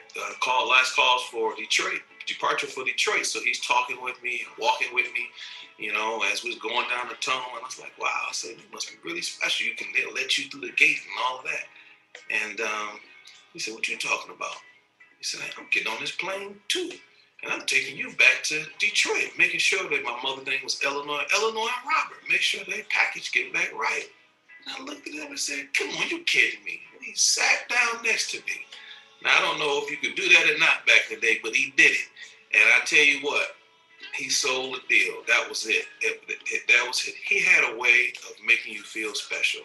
Speaker 19: last calls for Detroit, departure for Detroit. So he's talking with me, walking with me, as we was going down the tunnel. And I was like, wow, I said, you must be really special. They'll let you through the gate and all of that. And he said, what you talking about? He said, I'm getting on this plane too. And I'm taking you back to Detroit, making sure that my mother's name was Eleanor and Robert. Make sure that package get back right. And I looked at him and said, come on, you kidding me? And he sat down next to me. Now, I don't know if you could do that or not back in the day, but he did it. And I tell you what, he sold the deal. That was it. That was it. He had a way of making you feel special.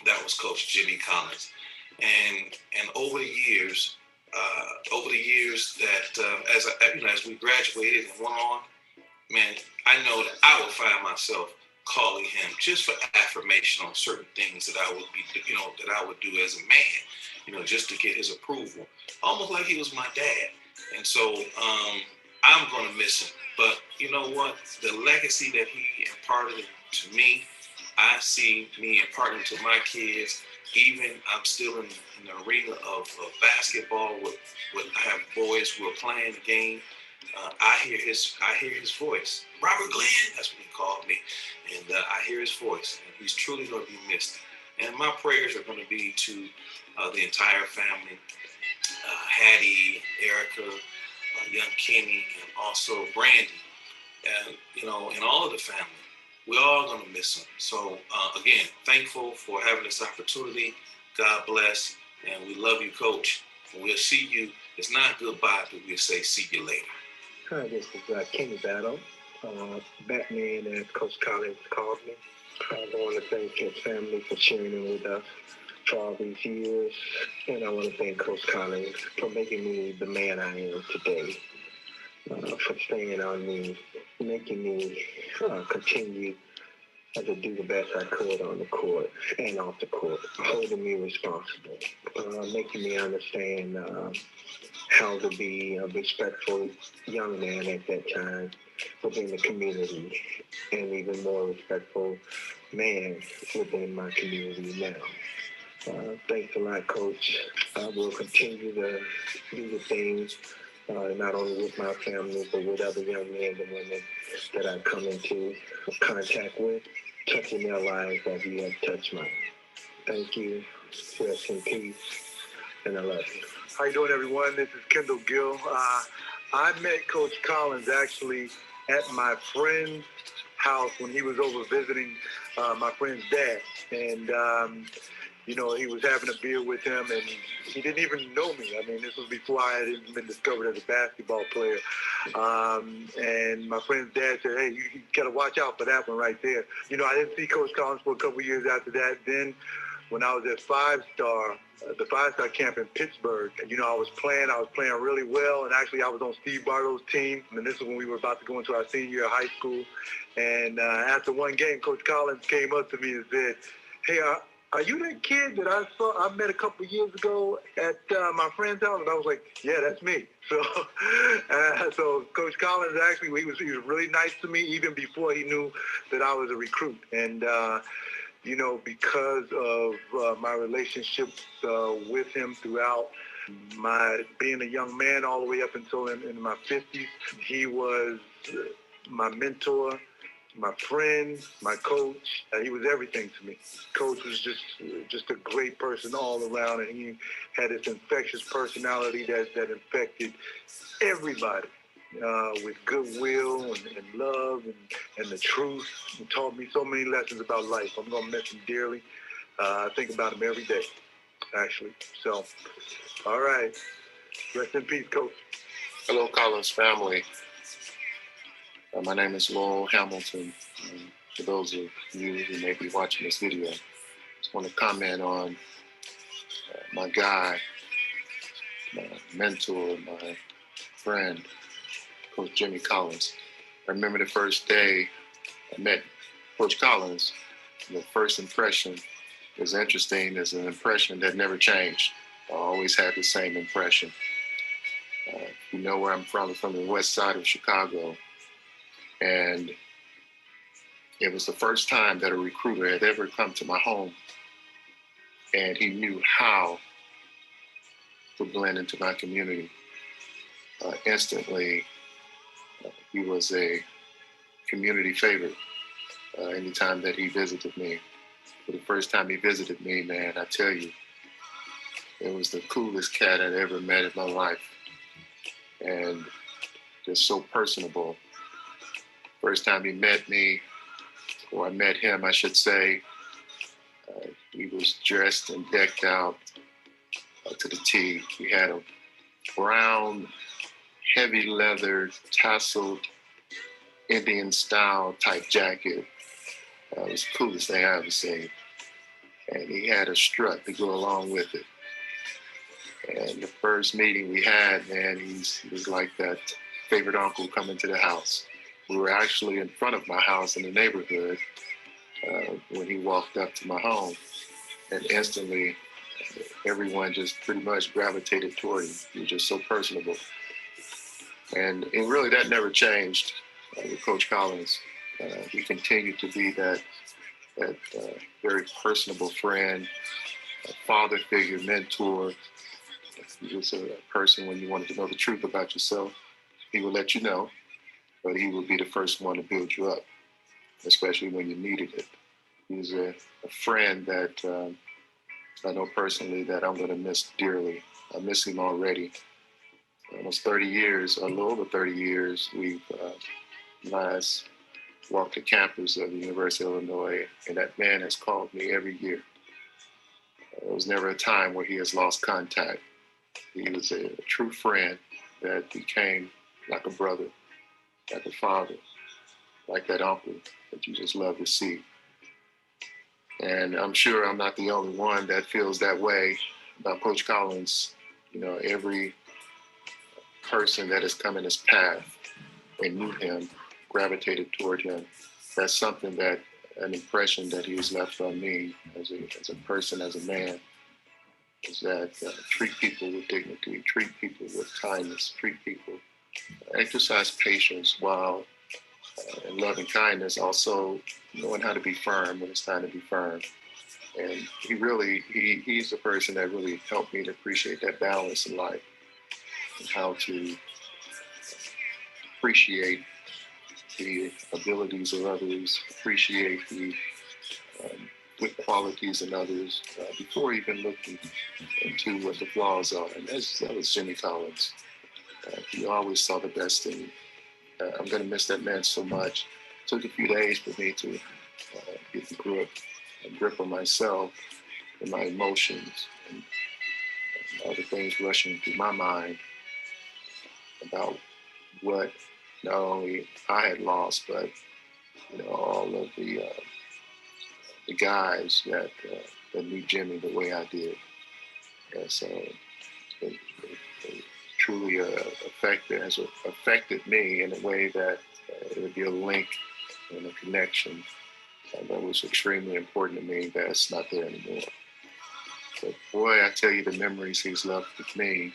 Speaker 19: That was Coach Jimmy Collins. And over the years that as we graduated and went on, man, I know that I would find myself calling him just for affirmation on certain things that I would do as a man, just to get his approval, almost like he was my dad. And so I'm going to miss him. But you know what? The legacy that he imparted to me, I see me imparting to my kids. Even I'm still in the arena of basketball with I have boys who are playing the game. I hear his voice. Robert Glenn, that's what he called me. And I hear his voice. And he's truly going to be missed. And my prayers are going to be to the entire family, Hattie, Erica, young Kenny, and also Brandy. And, and all of the family. We're all going to miss him. So, again, thankful for having this opportunity. God bless. And we love you, Coach. And we'll see you. It's not goodbye, but we'll say see you later.
Speaker 20: Hi, this is Kenny Battle, Batman, as Coach Collins called me. I want to thank his family for sharing with us for all these years. And I want to thank Coach Collins for making me the man I am today, for staying on me, making me continue to do the best I could on the court and off the court, holding me responsible, making me understand how to be a respectful young man at that time within the community, and even more respectful man within my community now. Thanks a lot, Coach. I will continue to do the things not only with my family, but with other young men and women that I come into contact with, touching their lives as you have touched mine. Thank you. Rest in peace, and I love you.
Speaker 21: How you doing, everyone? This is Kendall Gill. I met Coach Collins actually at my friend's house when he was over visiting my friend's dad. And he was having a beer with him, and he didn't even know me. I mean, this was before I had even been discovered as a basketball player. And my friend's dad said, hey, you got to watch out for that one right there. I didn't see Coach Collins for a couple years after that. Then when I was at the 5-Star camp in Pittsburgh, I was playing really well. And actually, I was on Steve Bartow's team. And this is when we were about to go into our senior year of high school. And after one game, Coach Collins came up to me and said, hey, are you that kid that I met a couple of years ago at my friend's house? And I was like, yeah, that's me. So Coach Collins, actually, he was really nice to me even before he knew that I was a recruit. And, because of my relationship with him throughout my being a young man all the way up until in my 50s, he was my mentor, my friend, my coach. He was everything to me. Coach was just a great person all around, and he had this infectious personality that infected everybody with goodwill and love and the truth. He taught me so many lessons about life. I'm going to miss him dearly. I think about him every day, actually. So, all right. Rest in peace, Coach.
Speaker 2: Hello, Collins family. My name is Lowell Hamilton. For those of you who may be watching this video, I just want to comment on my guy, my mentor, my friend, Coach Jimmy Collins. I remember the first day I met Coach Collins. The first impression was interesting. It's an impression that never changed. I always had the same impression. You know where I'm from the west side of Chicago. And it was the first time that a recruiter had ever come to my home, and he knew how to blend into my community. Instantly, he was a community favorite anytime that he visited me. For the first time he visited me, man, I tell you, it was the coolest cat I'd ever met in my life. And just so personable. First time he met me, or I met him, I should say, he was dressed and decked out to the T. He had a brown, heavy leather, tasseled, Indian style type jacket. It was the coolest thing I ever seen. And he had a strut to go along with it. And the first meeting we had, man, he was like that favorite uncle coming to the house. We were actually in front of my house in the neighborhood when he walked up to my home. And instantly, everyone just pretty much gravitated toward him. He was just so personable. And really, that never changed with Coach Collins. He continued to be that very personable friend, a father figure, mentor. He was a person when you wanted to know the truth about yourself, he would let you know, but he would be the first one to build you up, especially when you needed it. He was a friend that I know personally that I'm going to miss dearly. I miss him already. Almost 30 years, a little over 30 years, we've last walked the campus of the University of Illinois, and that man has called me every year. There was never a time where he has lost contact. He was a true friend that became like a brother, like a father, like that uncle that you just love to see. And I'm sure I'm not the only one that feels that way about Coach Collins. You know, every person that has come in his path and knew him, gravitated toward him. That's something that, an impression that he has left on me as a person, as a man, is that treat people with dignity, treat people with kindness, treat people, exercise patience while in love and kindness, also knowing how to be firm when it's time to be firm. And he's the person that really helped me to appreciate that balance in life and how to appreciate the abilities of others, appreciate the good qualities in others before even looking into what the flaws are. And that was Jimmy Collins. He always saw the best in me. I'm going to miss that man so much. It took a few days for me to get the grip on myself and my emotions and all the things rushing through my mind about what not only I had lost, but all of the guys that knew Jimmy the way I did. And so it truly affected me in a way that it would be a link and a connection that was extremely important to me that's not there anymore. But boy, I tell you, the memories he's left with me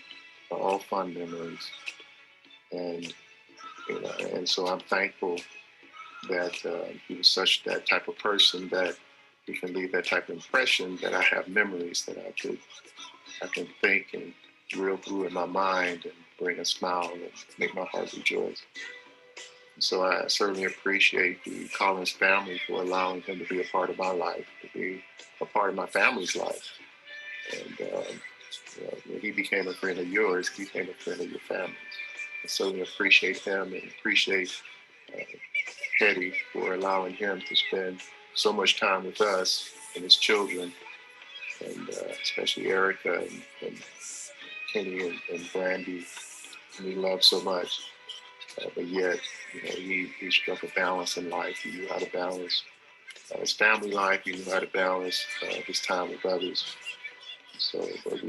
Speaker 2: are all fun memories. And and so I'm thankful that he was such that type of person that he can leave that type of impression that I have memories that I can think and reel through in my mind and bring a smile and make my heart rejoice. So I certainly appreciate the Collins family for allowing him to be a part of my life, to be a part of my family's life. And when he became a friend of yours, he became a friend of your family. certainly appreciate him and appreciate Hetty for allowing him to spend so much time with us and his children, and especially Erica and Kenny and Brandy, whom he loved so much. But yet, he struck a balance in life. He knew how to balance his family life. He knew how to balance his time with others. So, but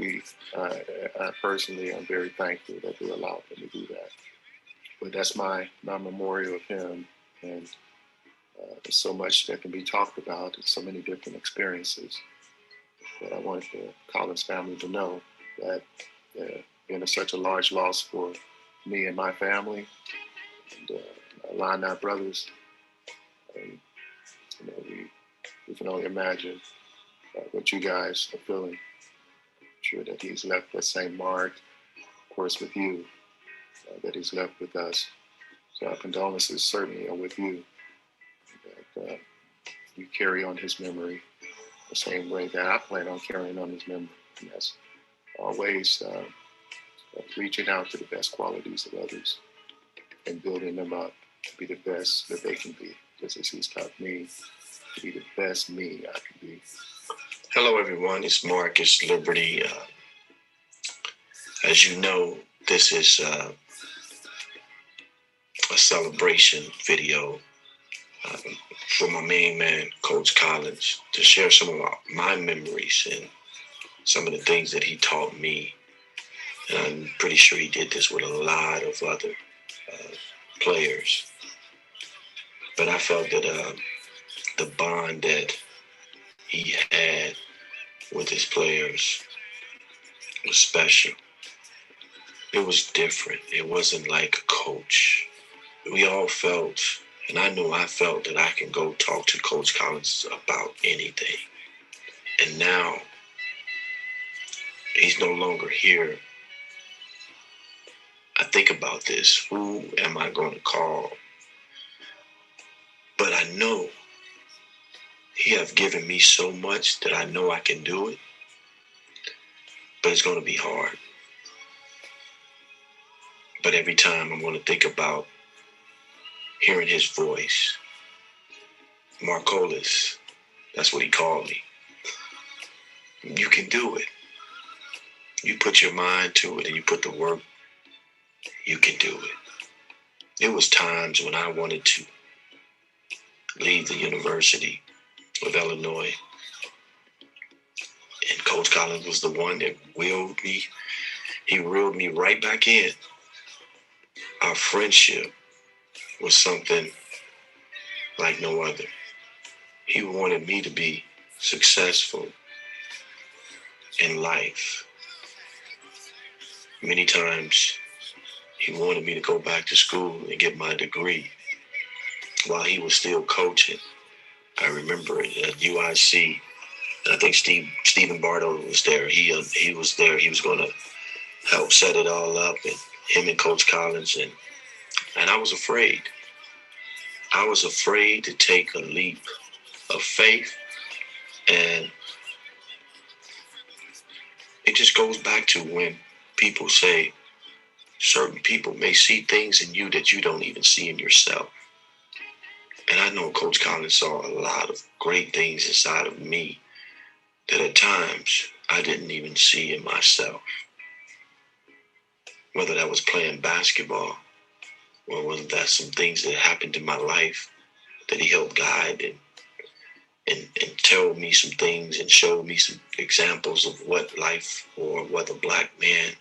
Speaker 2: I personally, I'm very thankful that they allowed him to do that. But that's my memorial of him, and there's so much that can be talked about, and so many different experiences. But I want the Collins family to know that being such a large loss for me and my family, and Illini brothers, and, we can only imagine what you guys are feeling. I'm sure that he's left that same mark, of course, with you, that he's left with us. So our condolences certainly are with you, that you carry on his memory the same way that I plan on carrying on his memory. And that's always reaching out to the best qualities of others and building them up to be the best that they can be, just as he's taught me to be the best me I can be.
Speaker 3: Hello, everyone. It's Marcus Liberty. As you know, this is a celebration video for my main man, Coach Collins, to share some of my memories and some of the things that he taught me. And I'm pretty sure he did this with a lot of other players. But I felt that the bond that he had with his players was special. It was different. It wasn't like a coach. We all felt, and I knew I felt, that I can go talk to Coach Collins about anything. And now he's no longer here. I think about this. Who am I going to call? But I know he have given me so much that I know I can do it. But it's going to be hard. But every time I'm going to think about hearing his voice. Marcolis, that's what he called me. You can do it. You put your mind to it and you put the work, you can do it. It was times when I wanted to leave the University of Illinois, and Coach Collins was the one that willed me. He reeled me right back in. Our friendship was something like no other. He wanted me to be successful in life. Many times he wanted me to go back to school and get my degree while he was still coaching. I remember at UIC, and I think Stephen Bardo was there. He was there. He was going to help set it all up, and him and Coach Collins, and I was afraid. I was afraid to take a leap of faith, and it just goes back to when people say certain people may see things in you that you don't even see in yourself. And I know Coach Collins saw a lot of great things inside of me that at times I didn't even see in myself. Whether that was playing basketball, or whether that's some things that happened in my life that he helped guide and tell me some things and showed me some examples of what life or what a Black man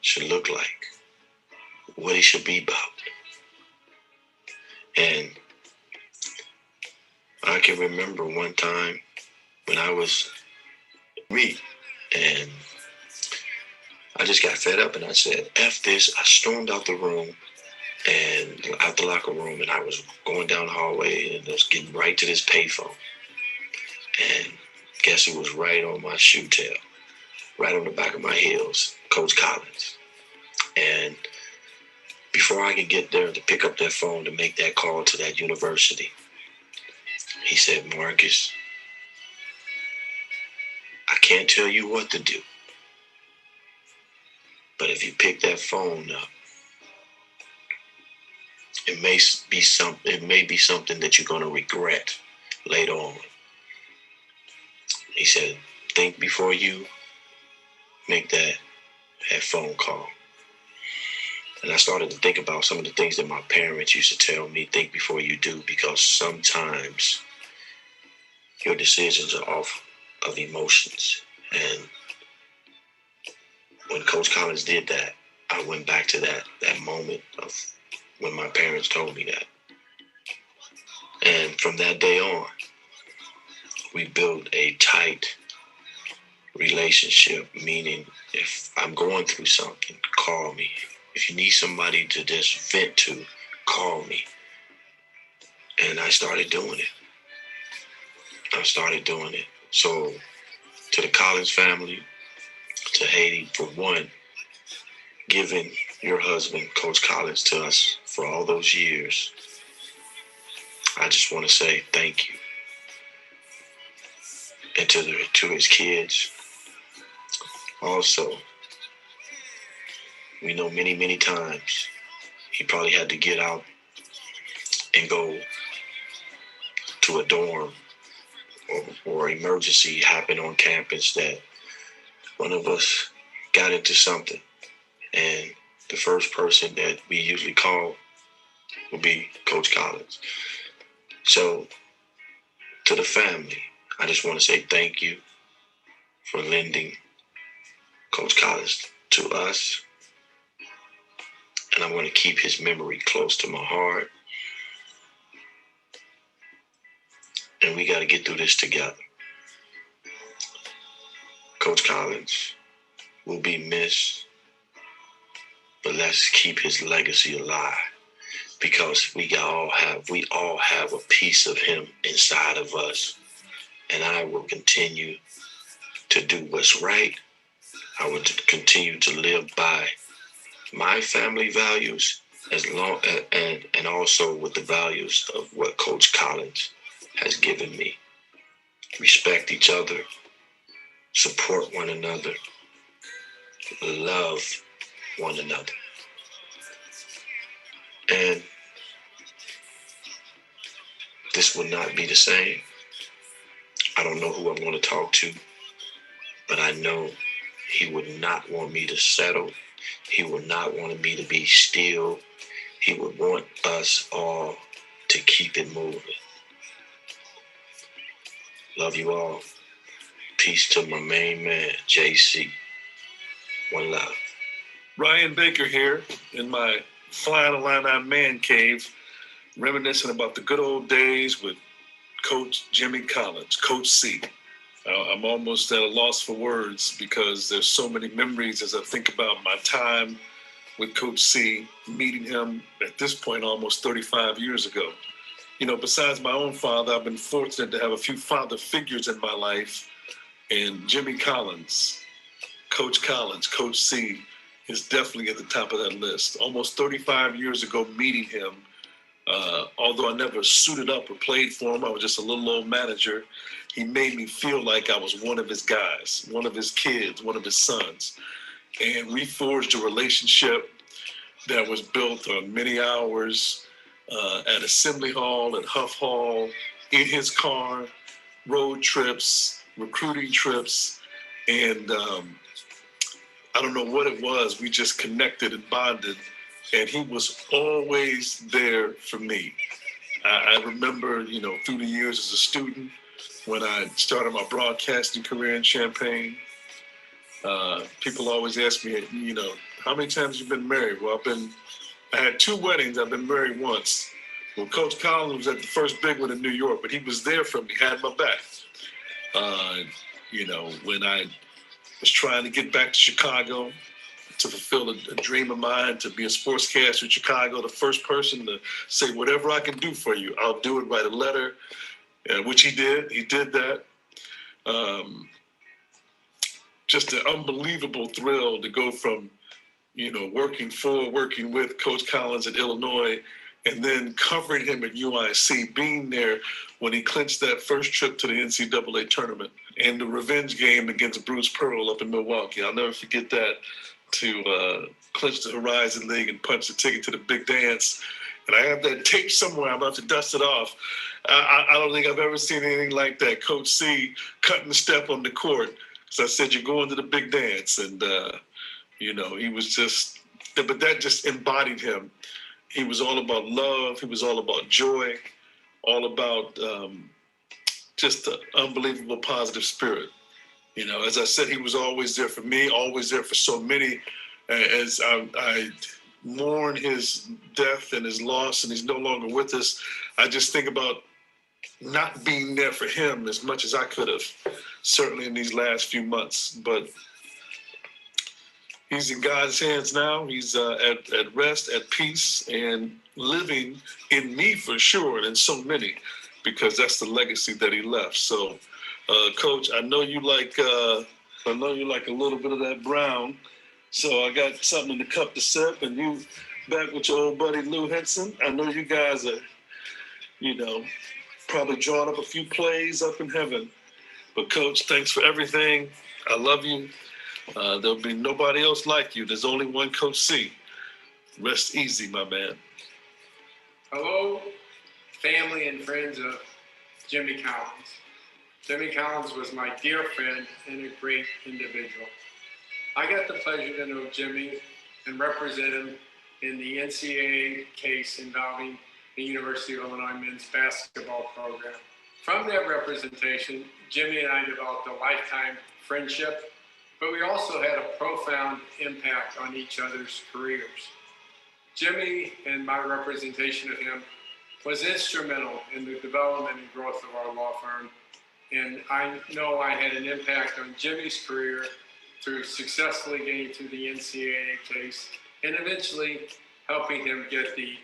Speaker 3: should look like, what he should be about. And I can remember one time when I was me, and I just got fed up and I said, F this. I stormed out the room and out the locker room, and I was going down the hallway and I was getting right to this payphone. And guess who was right on my shoe tail, right on the back of my heels? Coach Collins. And before I could get there to pick up that phone to make that call to that university, he said, Marcus, I can't tell you what to do, but if you pick that phone up it may be something that you're going to regret later on. He said, think before you make that phone call. And I started to think about some of the things that my parents used to tell me, think before you do, because sometimes your decisions are off of emotions. And when Coach Collins did that, I went back to that moment of when my parents told me that. And from that day on, we built a tight relationship, meaning if I'm going through something, call me. If you need somebody to just vent to, call me. And I started doing it. So to the Collins family, to Haiti, for one, giving your husband, Coach Collins, to us for all those years, I just want to say thank you. And to his kids, also, we know many, many times he probably had to get out and go to a dorm or emergency happened on campus that one of us got into something. And the first person that we usually call will be Coach Collins. So to the family, I just want to say thank you for lending Coach Collins to us. And I'm going to keep his memory close to my heart. And we got to get through this together. Coach Collins will be missed, but let's keep his legacy alive, because we all have a piece of him inside of us. And I will continue to do what's right. I will continue to live by my family values and also with the values of what Coach Collins has given me. Respect each other, support one another, love one another. And this will not be the same. I don't know who I'm going to talk to, but I know he would not want me to settle. He would not want me to be still. He would want us all to keep it moving. Love you all. Peace to my main man, JC. One love.
Speaker 4: Ryan Baker here in my Flying Illini man cave, reminiscing about the good old days with Coach Jimmy Collins, Coach C. I'm almost at a loss for words because there's so many memories as I think about my time with Coach C, meeting him at this point almost 35 years ago. You know, besides my own father, I've been fortunate to have a few father figures in my life, and Jimmy Collins, Coach C, is definitely at the top of that list. Almost 35 years ago, meeting him, although I never suited up or played for him, I was just a little old manager. He made me feel like I was one of his guys, one of his kids, one of his sons. And we forged a relationship that was built on many hours at Assembly Hall, at Huff Hall, in his car, road trips, recruiting trips. And I don't know what it was. We just connected and bonded. And he was always there for me. I remember, you know, through the years as a student, when I started my broadcasting career in Champaign, people always ask me, you know, how many times you've been married? Well, I had 2 weddings. I've been married once. Well, Coach Collins was at the first big one in New York, but he was there for me, had my back. You know, when I was trying to get back to Chicago to fulfill a dream of mine, to be a sportscaster in Chicago, the first person to say, whatever I can do for you, I'll do it, write a letter, which he did. He did that. Just an unbelievable thrill to go from, you know, working with Coach Collins at Illinois, and then covering him at UIC, being there when he clinched that first trip to the NCAA tournament and the revenge game against Bruce Pearl up in Milwaukee. I'll never forget that, to clinch the Horizon League and punch the ticket to the big dance. And I have that tape somewhere. I'm about to dust it off. I don't think I've ever seen anything like that. Coach C cutting the step on the court. So I said, you're going to the big dance. And, you know, he was just, but that just embodied him. He was all about love. He was all about joy, all about just an unbelievable positive spirit. You know, as I said, he was always there for me, always there for so many. As I mourn his death and his loss, and he's no longer with us, I just think about not being there for him as much as I could have, certainly in these last few months. But he's in God's hands now. He's at rest, at peace, and living in me for sure, and in so many, because that's the legacy that he left. So, Coach, I know you like a little bit of that brown. So I got something in the cup to sip, and you back with your old buddy Lou Henson. I know you guys are, you know, probably drawing up a few plays up in heaven. But Coach, thanks for everything. I love you. There'll be nobody else like you. There's only one Coach C. Rest easy, my man.
Speaker 5: Hello, family and friends of Jimmy Collins. Jimmy Collins was my dear friend and a great individual. I got the pleasure to know Jimmy and represent him in the NCAA case involving the University of Illinois men's basketball program. From that representation, Jimmy and I developed a lifetime friendship, but we also had a profound impact on each other's careers. Jimmy and my representation of him was instrumental in the development and growth of our law firm, and I know I had an impact on Jimmy's career through successfully getting through the NCAA case and eventually helping him get the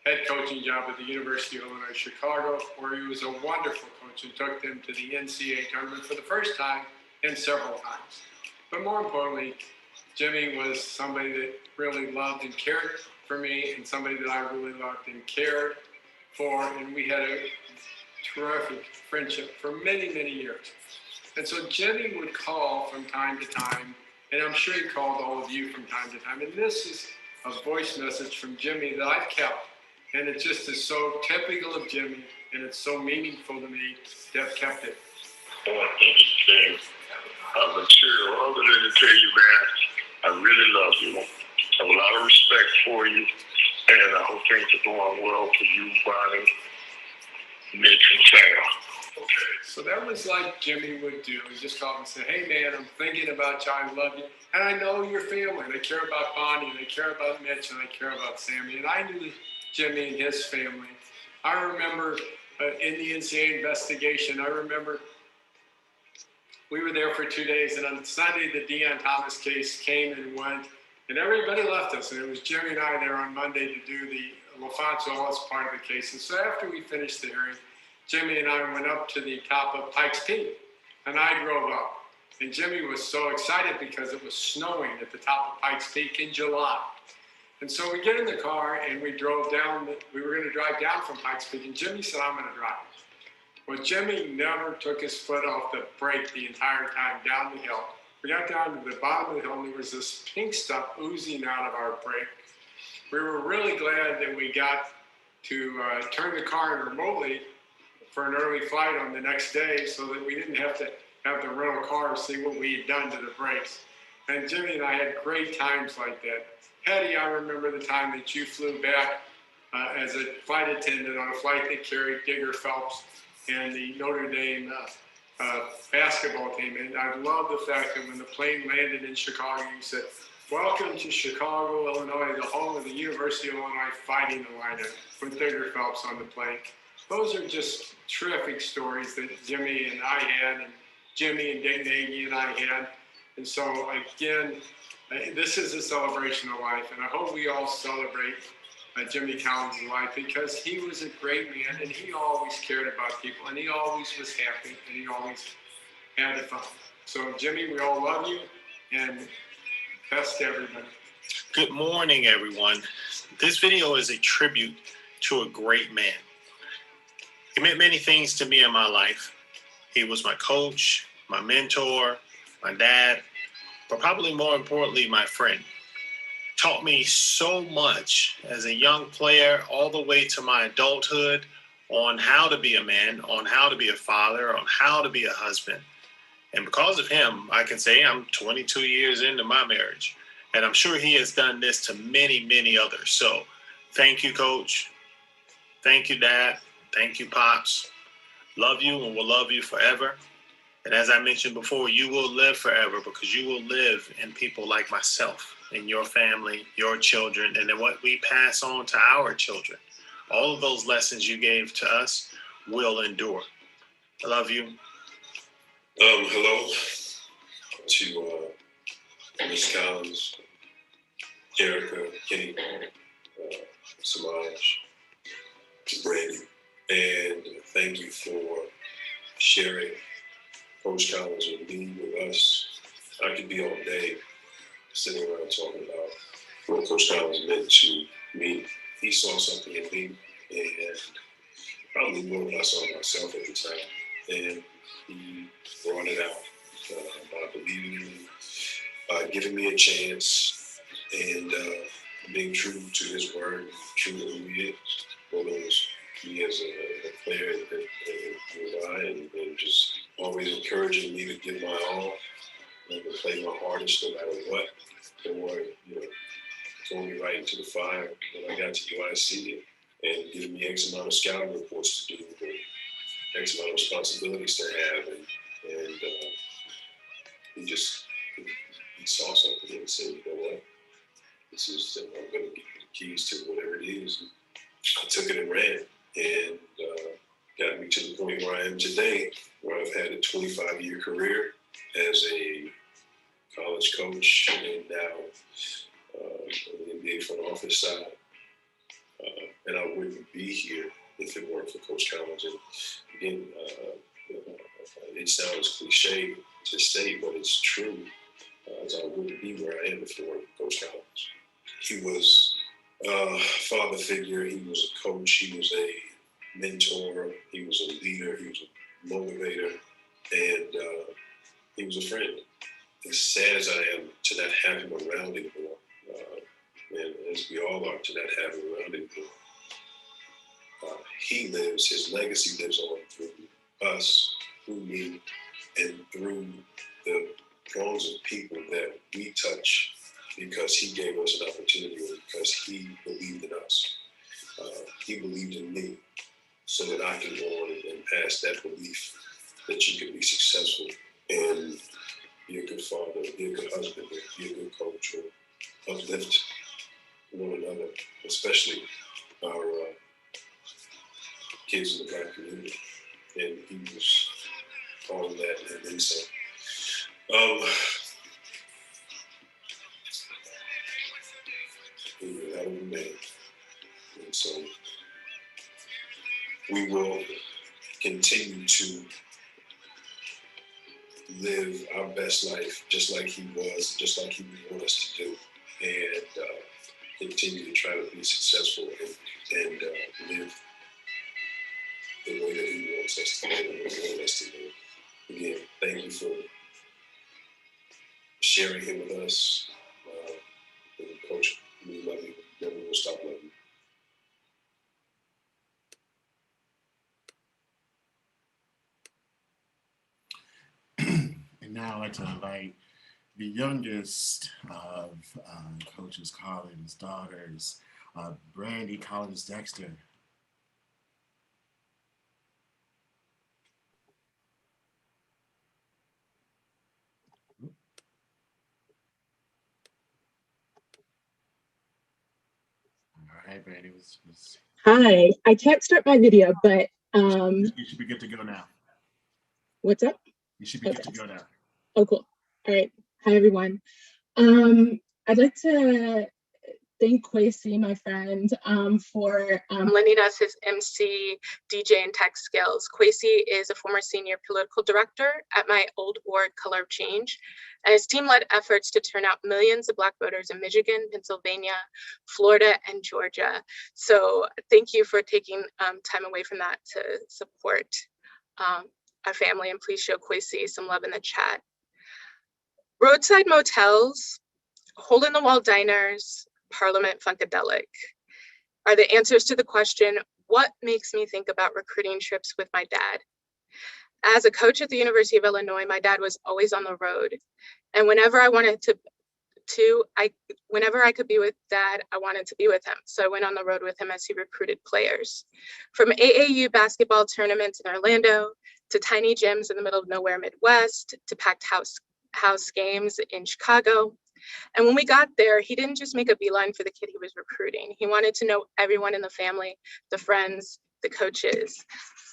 Speaker 5: head coaching job at the University of Illinois Chicago, where he was a wonderful coach and took them to the NCAA tournament for the first time and several times. But more importantly, Jimmy was somebody that really loved and cared for me, and somebody that I really loved and cared for, and we had a terrific friendship for many, many years. And so Jimmy would call from time to time, and I'm sure he called all of you from time to time. And this is a voice message from Jimmy that I've kept. And it just is so typical of Jimmy, and it's so meaningful to me to have kept it.
Speaker 13: I'm material. Other than to tell you, man, I really love you. I have a lot of respect for you, and I hope things are going well for you, Bonnie, Mitch, and Sam.
Speaker 5: Okay. So that was like Jimmy would do. He just called and said, hey, man, I'm thinking about you. I love you. And I know your family. And I care about Bonnie, and I care about Mitch, and I care about Sammy. And I knew Jimmy and his family. I remember in the NCAA investigation, I remember we were there for 2 days. And on Sunday, the Deion Thomas case came and went. And everybody left us. And it was Jimmy and I there on Monday to do the LaFonso Ellis part of the case. And so after we finished the hearing, Jimmy and I went up to the top of Pikes Peak, and I drove up. And Jimmy was so excited because it was snowing at the top of Pikes Peak in July. And so we get in the car, and we drove down. We were going to drive down from Pikes Peak, and Jimmy said, I'm going to drive. Well, Jimmy never took his foot off the brake the entire time down the hill. We got down to the bottom of the hill, and there was this pink stuff oozing out of our brake. We were really glad that we got to turn the car in remotely for an early flight on the next day so that we didn't have to have the rental car see what we had done to the brakes. And Jimmy and I had great times like that. Hetty, I remember the time that you flew back as a flight attendant on a flight that carried Digger Phelps and the Notre Dame basketball team. And I love the fact that when the plane landed in Chicago, you said, welcome to Chicago, Illinois, the home of the University of Illinois Fighting Illini, with Digger Phelps on the plane. Those are just terrific stories that Jimmy and I had, and Jimmy and Dick Nagy and I had. And so, again, this is a celebration of life, and I hope we all celebrate Jimmy Collins' life, because he was a great man, and he always cared about people, and he always was happy, and he always had fun. So, Jimmy, we all love you, and best to everybody.
Speaker 22: Good morning, everyone. This video is a tribute to a great man. He meant many things to me in my life. He was my coach, my mentor, my dad, but probably more importantly, my friend. taught me so much as a young player all the way to my adulthood on how to be a man, on how to be a father, on how to be a husband. And because of him, I can say I'm 22 years into my marriage. And I'm sure he has done this to many, many others. So thank you, Coach. Thank you, Dad. Thank you, Pops. Love you and will love you forever. And as I mentioned before, you will live forever because you will live in people like myself, in your family, your children, and then what we pass on to our children. All of those lessons you gave to us will endure. I love you.
Speaker 7: Hello to Ms. Collins, Erica, Kenny, Samaj, to Brandy, and thank you for sharing Coach Collins with me, with us. I could be all day sitting around talking about what Coach Collins meant to me. He saw something in me, and probably more than I saw myself at the time, and he brought it out by believing in me, by giving me a chance, and being true to his word, true to who he is, whether it was me as a player and just always encouraging me to give my all and to play my hardest no matter what, or throwing me right into the fire when I got to UIC and giving me X amount of scouting reports to do, and X amount of responsibilities to have, and he saw something and said, you know what, this is, I'm going to give you the keys to whatever it is. I took it and ran, and got me to the point where I am today, where I've had a 25-year career as a college coach, and now on the NBA front office side. And I wouldn't be here if it weren't for Coach Collins. And again, it sounds cliche to say, but it's true. As I wouldn't be where I am if it weren't for Coach Collins. He was a father figure. He was a coach. He was a mentor. He was a leader. He was a motivator, and he was a friend. As sad as I am to not have him around anymore, and as we all are to not have him around anymore, he lives. His legacy lives on through us, through me, and through the throngs of people that we touch, because he gave us an opportunity, or because he believed in us. He believed in me so that I can go on and pass that belief that you can be successful and be a good father, be a good husband, be a good coach, or uplift one another, especially our kids in the Black community. And he was all of that and then some. We were out of the man. And so we will continue to live our best life just like he was, just like he would want us to do, and continue to try to be successful and live the way that he wants us to live and want us to live. Again, thank you for sharing him with us. And Coach, we love you. Never will stop loving you.
Speaker 1: And now I'd like to invite the youngest of Coaches Collins' daughters, Brandy Collins Dexter. All right, Brandy,
Speaker 9: Hi, I can't start my video, but
Speaker 1: you should be good to go now.
Speaker 9: what's up?
Speaker 1: You should be good to go now.
Speaker 9: Oh, cool. All right. Hi, everyone. I'd like to thank Kwesi, my friend, for lending us his MC, DJ, and tech skills. Kwesi is a former senior political director at my old ward, Color of Change, and his team led efforts to turn out millions of Black voters in Michigan, Pennsylvania, Florida, and Georgia. So thank you for taking time away from that to support our family, and please show Kwesi some love in the chat. Roadside motels, hole-in-the-wall diners, Parliament Funkadelic are the answers to the question, what makes me think about recruiting trips with my dad? As a coach at the University of Illinois, my dad was always on the road. And whenever I could be with dad, I wanted to be with him. So I went on the road with him as he recruited players. From AAU basketball tournaments in Orlando, to tiny gyms in the middle of nowhere Midwest, to packed house games in Chicago. And when we got there, he didn't just make a beeline for the kid he was recruiting. He wanted to know everyone in the family, the friends, the coaches.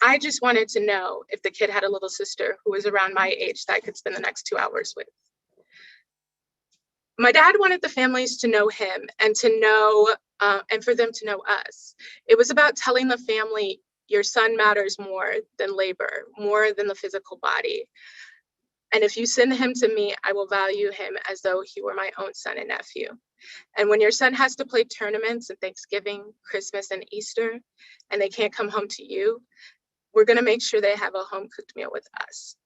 Speaker 9: I just wanted to know if the kid had a little sister who was around my age that I could spend the next 2 hours with. My dad wanted the families to know him and to know, and for them to know us. It was about telling the family, your son matters more than labor, more than the physical body. And if you send him to me, I will value him as though he were my own son and nephew. And when your son has to play tournaments and Thanksgiving, Christmas, and Easter, and they can't come home to you, we're gonna make sure they have a home cooked meal with us.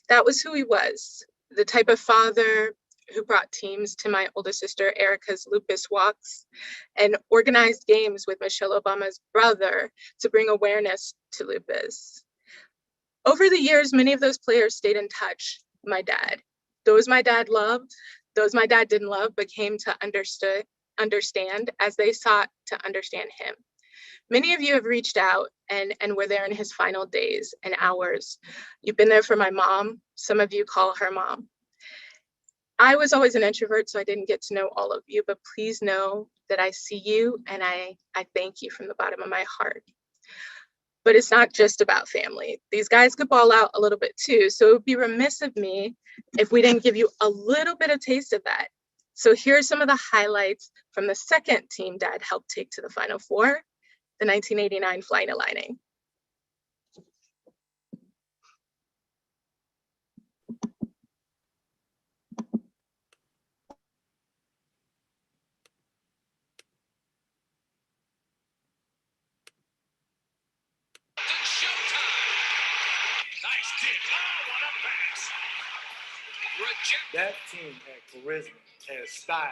Speaker 9: That was who he was, the type of father who brought teams to my older sister Erica's lupus walks and organized games with Michelle Obama's brother to bring awareness to lupus. Over the years, many of those players stayed in touch. My dad, those my dad loved, those my dad didn't love, but came to understand as they sought to understand him. Many of you have reached out and were there in his final days and hours. You've been there for my mom. Some of you call her mom. I was always an introvert, so I didn't get to know all of you, but please know that I see you and I thank you from the bottom of my heart. But it's not just about family. These guys could ball out a little bit too. So it would be remiss of me if we didn't give you a little bit of taste of that. So here are some of the highlights from the second team Dad helped take to the Final Four, the 1989 Flying Illini.
Speaker 6: That team had charisma, had style,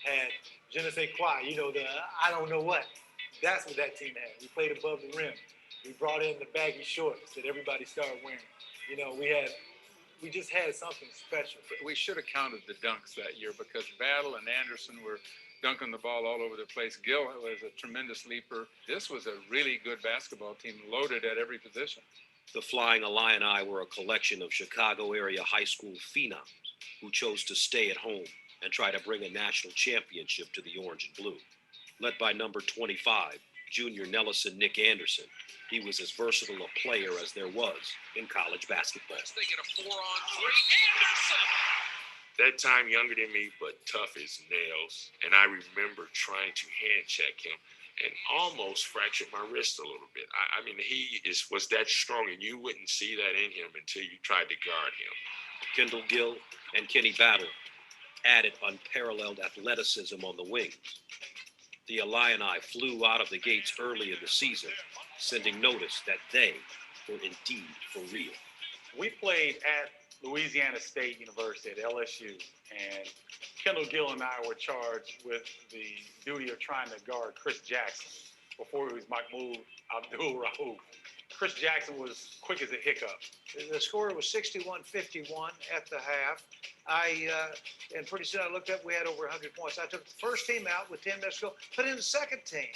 Speaker 6: had je ne sais quoi, you know, the I don't know what. That's what that team had. We played above the rim. We brought in the baggy shorts that everybody started wearing. You know, we just had something special.
Speaker 8: We should have counted the dunks that year because Battle and Anderson were dunking the ball all over the place. Gill was a tremendous leaper. This was a really good basketball team, loaded at every position.
Speaker 23: The Flying Illini were a collection of Chicago area high school phenoms who chose to stay at home and try to bring a national championship to the orange and blue. Led by number 25, junior Nelson Nick Anderson, he was as versatile a player as there was in college basketball.
Speaker 10: They get a 4-on-3. Anderson!
Speaker 24: That time younger than me, but tough as nails. And I remember trying to hand check him and almost fractured my wrist a little bit. I mean, he was that strong, and you wouldn't see that in him until you tried to guard him.
Speaker 23: Kendall Gill and Kenny Battle added unparalleled athleticism on the wings. The Illini flew out of the gates early in the season, sending notice that they were indeed for real.
Speaker 6: We played at Louisiana State University at LSU, and Kendall Gill and I were charged with the duty of trying to guard Chris Jackson before he was Mahmoud Abdul-Rauf. Chris Jackson was quick as a hiccup.
Speaker 25: The score was 61-51 at the half. And pretty soon I looked up, we had over 100 points. I took the first team out with 10 minutes to go, put in the second team.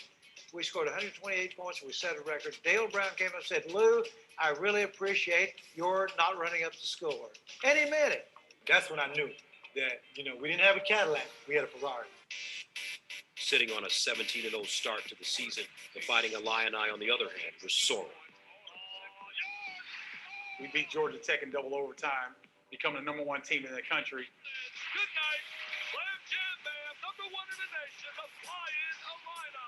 Speaker 25: We scored 128 points, we set a record. Dale Brown came up and said, Lou, I really appreciate your not running up the score. And he meant it.
Speaker 6: That's when I knew that, you know, we didn't have a Cadillac, we had a Ferrari.
Speaker 23: Sitting on a 17-0 start to the season, the Fighting Illini, on the other hand, were soaring.
Speaker 6: We beat Georgia Tech in double overtime, becoming the #1 team in the country.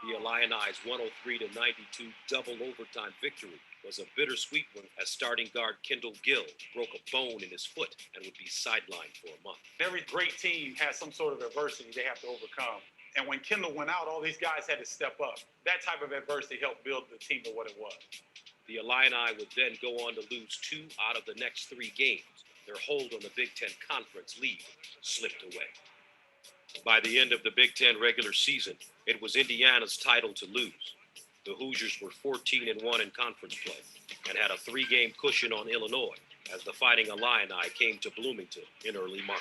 Speaker 23: The Illini's 103-92 double overtime victory was a bittersweet one as starting guard Kendall Gill broke a bone in his foot and would be sidelined for a month.
Speaker 6: Every great team has some sort of adversity they have to overcome. And when Kendall went out, all these guys had to step up. That type of adversity helped build the team to what it was.
Speaker 23: The Illini would then go on to lose 2 out of the next 3 games. Their hold on the Big Ten Conference lead slipped away. By the end of the Big Ten regular season, it was Indiana's title to lose. The Hoosiers were 14-1 in conference play and had a 3-game cushion on Illinois as the Fighting Illini came to Bloomington in early March.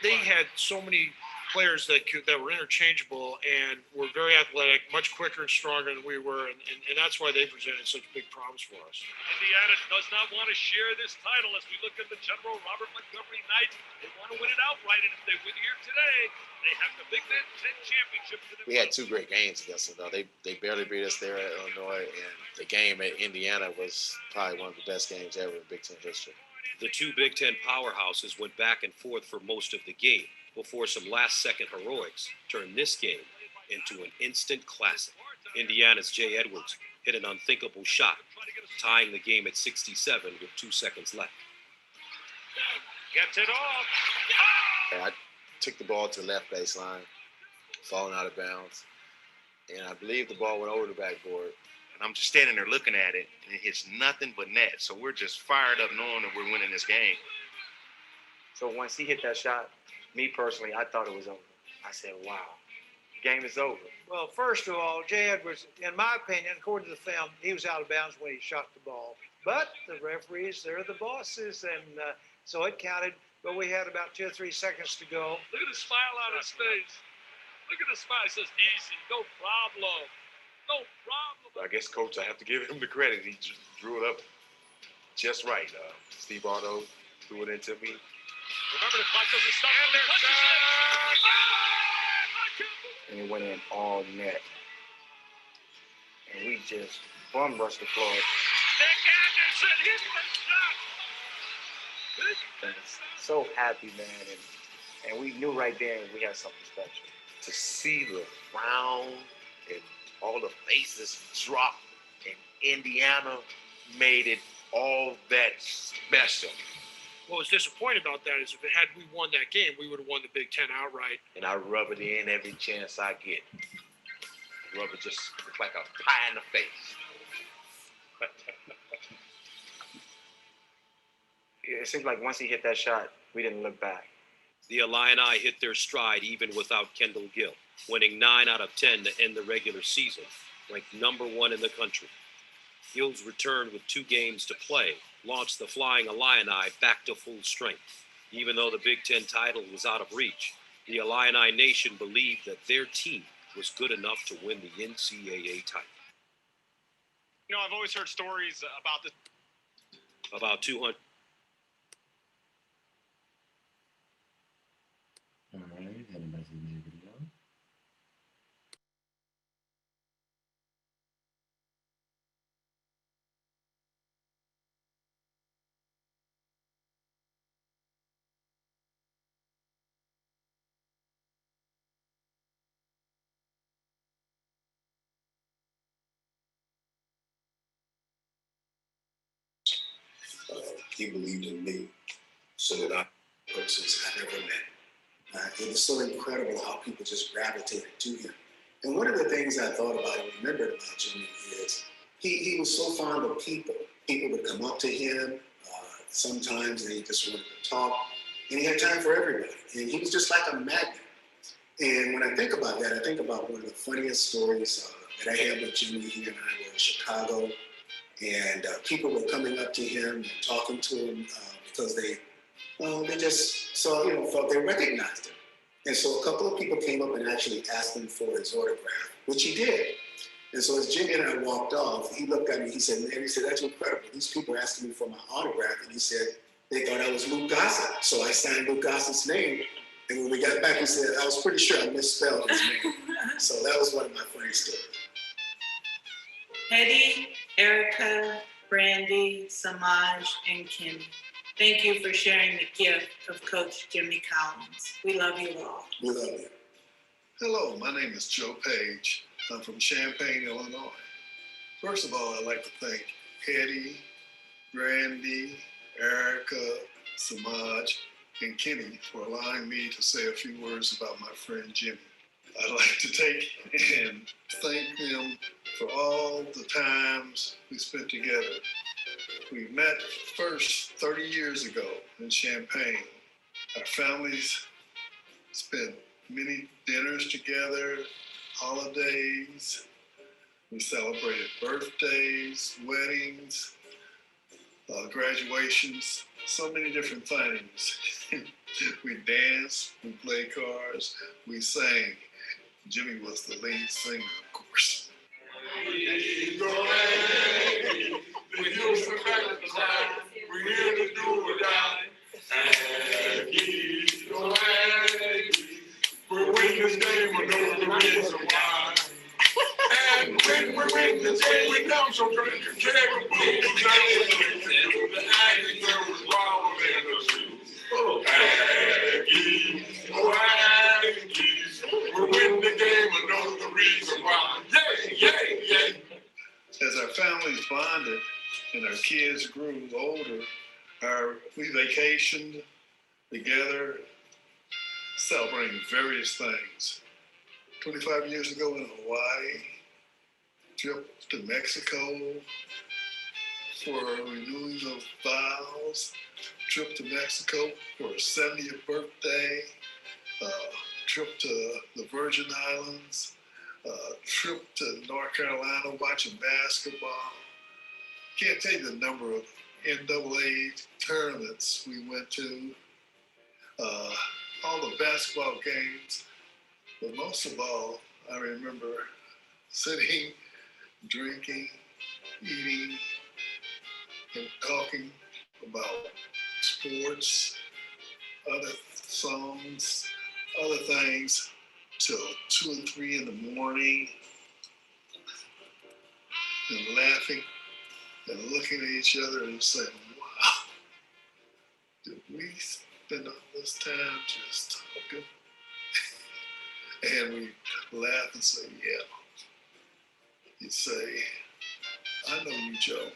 Speaker 11: They had so many players that were interchangeable and were very athletic, much quicker and stronger than we were, and that's why they presented such big problems for us.
Speaker 12: Indiana does not want to share this title as we look at the General Robert Montgomery Knights. They want to win it outright, and if they win here today, they have the Big Ten championship.
Speaker 14: We had 2 great games against them, though. They barely beat us there at Illinois, and the game at Indiana was probably one of the best games ever in Big Ten history.
Speaker 23: The 2 Big Ten powerhouses went back and forth for most of the game before some last-second heroics turned this game into an instant classic. Indiana's Jay Edwards hit an unthinkable shot, tying the game at 67 with 2 seconds left.
Speaker 12: Gets it off.
Speaker 14: I took the ball to the left baseline, falling out of bounds, and I believe the ball went over the backboard.
Speaker 15: And I'm just standing there looking at it, and it hits nothing but net. So we're just fired up knowing that we're winning this game.
Speaker 16: So once he hit that shot, me personally, I thought it was over. I said, wow, the game is over.
Speaker 25: Well, first of all, Jay Edwards, in my opinion, according to the film, he was out of bounds when he shot the ball. But the referees, they're the bosses, and so it counted. But we had about 2 or 3 seconds to go.
Speaker 12: Look at the smile on his face. Look at the smile. It says easy, no problem. No problem.
Speaker 15: I guess, Coach, I have to give him the credit. He just drew it up just right. Steve Otto threw it into me.
Speaker 12: Remember, the clock doesn't stop.
Speaker 16: And it went in all net. And we just bum rushed the floor.
Speaker 12: Nick Anderson hit the shot.
Speaker 16: So happy, man. And we knew right then we had something special.
Speaker 15: To see the frown and all the faces drop in Indiana made it all that special.
Speaker 11: What was disappointing about that is if had we won that game, we would have won the Big Ten outright.
Speaker 15: And I rub it in every chance I get. Rub it just looks like a pie in the face.
Speaker 16: It seemed like once he hit that shot, we didn't look back.
Speaker 23: The Illini hit their stride even without Kendall Gill, winning 9 out of 10 to end the regular season, ranked number 1 in the country. Gill's return with 2 games to play launched the Flying Illini back to full strength. Even though the Big Ten title was out of reach, the Illini Nation believed that their team was good enough to win the NCAA title.
Speaker 12: You know, I've always heard stories about the...
Speaker 23: About 200...
Speaker 1: All right, heading back to the main video.
Speaker 7: He believed in me so that I persons I never met. It was so incredible how people just gravitated to him. And one of the things I thought about and remembered about Jimmy is he was so fond of people. People would come up to him. Sometimes they just wanted to talk. And he had time for everybody. And he was just like a magnet. And when I think about that, I think about one of the funniest stories that I had with Jimmy. He and I were in Chicago. And people were coming up to him and talking to him because they just saw, felt they recognized him. And so a couple of people came up and actually asked him for his autograph, which he did. And so as Jimmy and I walked off, he looked at me, he said, man, he said, that's incredible. These people are asking me for my autograph. And he said, they thought I was Luke Gossett. So I signed Luke Gossett's name. And when we got back, he said, I was pretty sure I misspelled his name. So that was one of my funny stories.
Speaker 26: Hetty, Erica, Brandy, Samaj, and Kim. Thank you for sharing the gift of Coach Jimmy Collins. We love you all.
Speaker 7: We love you.
Speaker 27: Hello, my name is Joe Page. I'm from Champaign, Illinois. First of all, I'd like to thank Hetty, Brandy, Erica, Samaj, and Kenny for allowing me to say a few words about my friend Jimmy. I'd like to take and thank them for all the times we spent together. We met first 30 years ago in Champaign. Our families spent many dinners together, holidays. We celebrated birthdays, weddings, graduations, so many different things. We danced, we played cards, we sang. Jimmy was the lead singer, of course.
Speaker 13: We're here to do it right. We'll win this game, we know the reason why. And when we win this game, we know so good. You can't move the Aggies, there was power in the shoes. Aggies, oh Aggies, we win the game, we know the reason why. Yay, yay, yay.
Speaker 27: As our families bonded and our kids grew older, we vacationed together, celebrating various things. 25 years ago in Hawaii, trip to Mexico for renewing of vows, trip to Mexico for a 70th birthday, trip to the Virgin Islands, trip to North Carolina watching basketball. Can't tell you the number of NCAA tournaments we went to, all the basketball games, but most of all, I remember sitting, drinking, eating, and talking about sports, other songs, other things, till 2 and 3 in the morning, and laughing and looking at each other and saying, wow, did we spend all this time just talking? And we laugh and say, yeah. You'd say, I know you, Joe.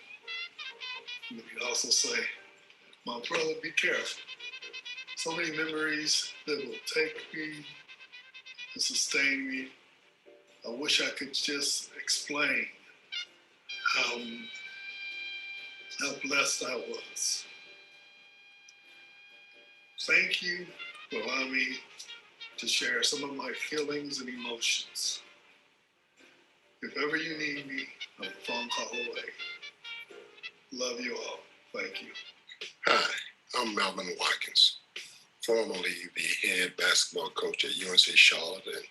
Speaker 27: And we'd also say, my brother, be careful. So many memories that will take me and sustain me. I wish I could just explain how blessed I was. Thank you for allowing me to share some of my feelings and emotions. If ever you need me, I'm a phone call away. Love you all. Thank you.
Speaker 2: Hi, I'm Melvin Watkins, formerly the head basketball coach at UNC Charlotte and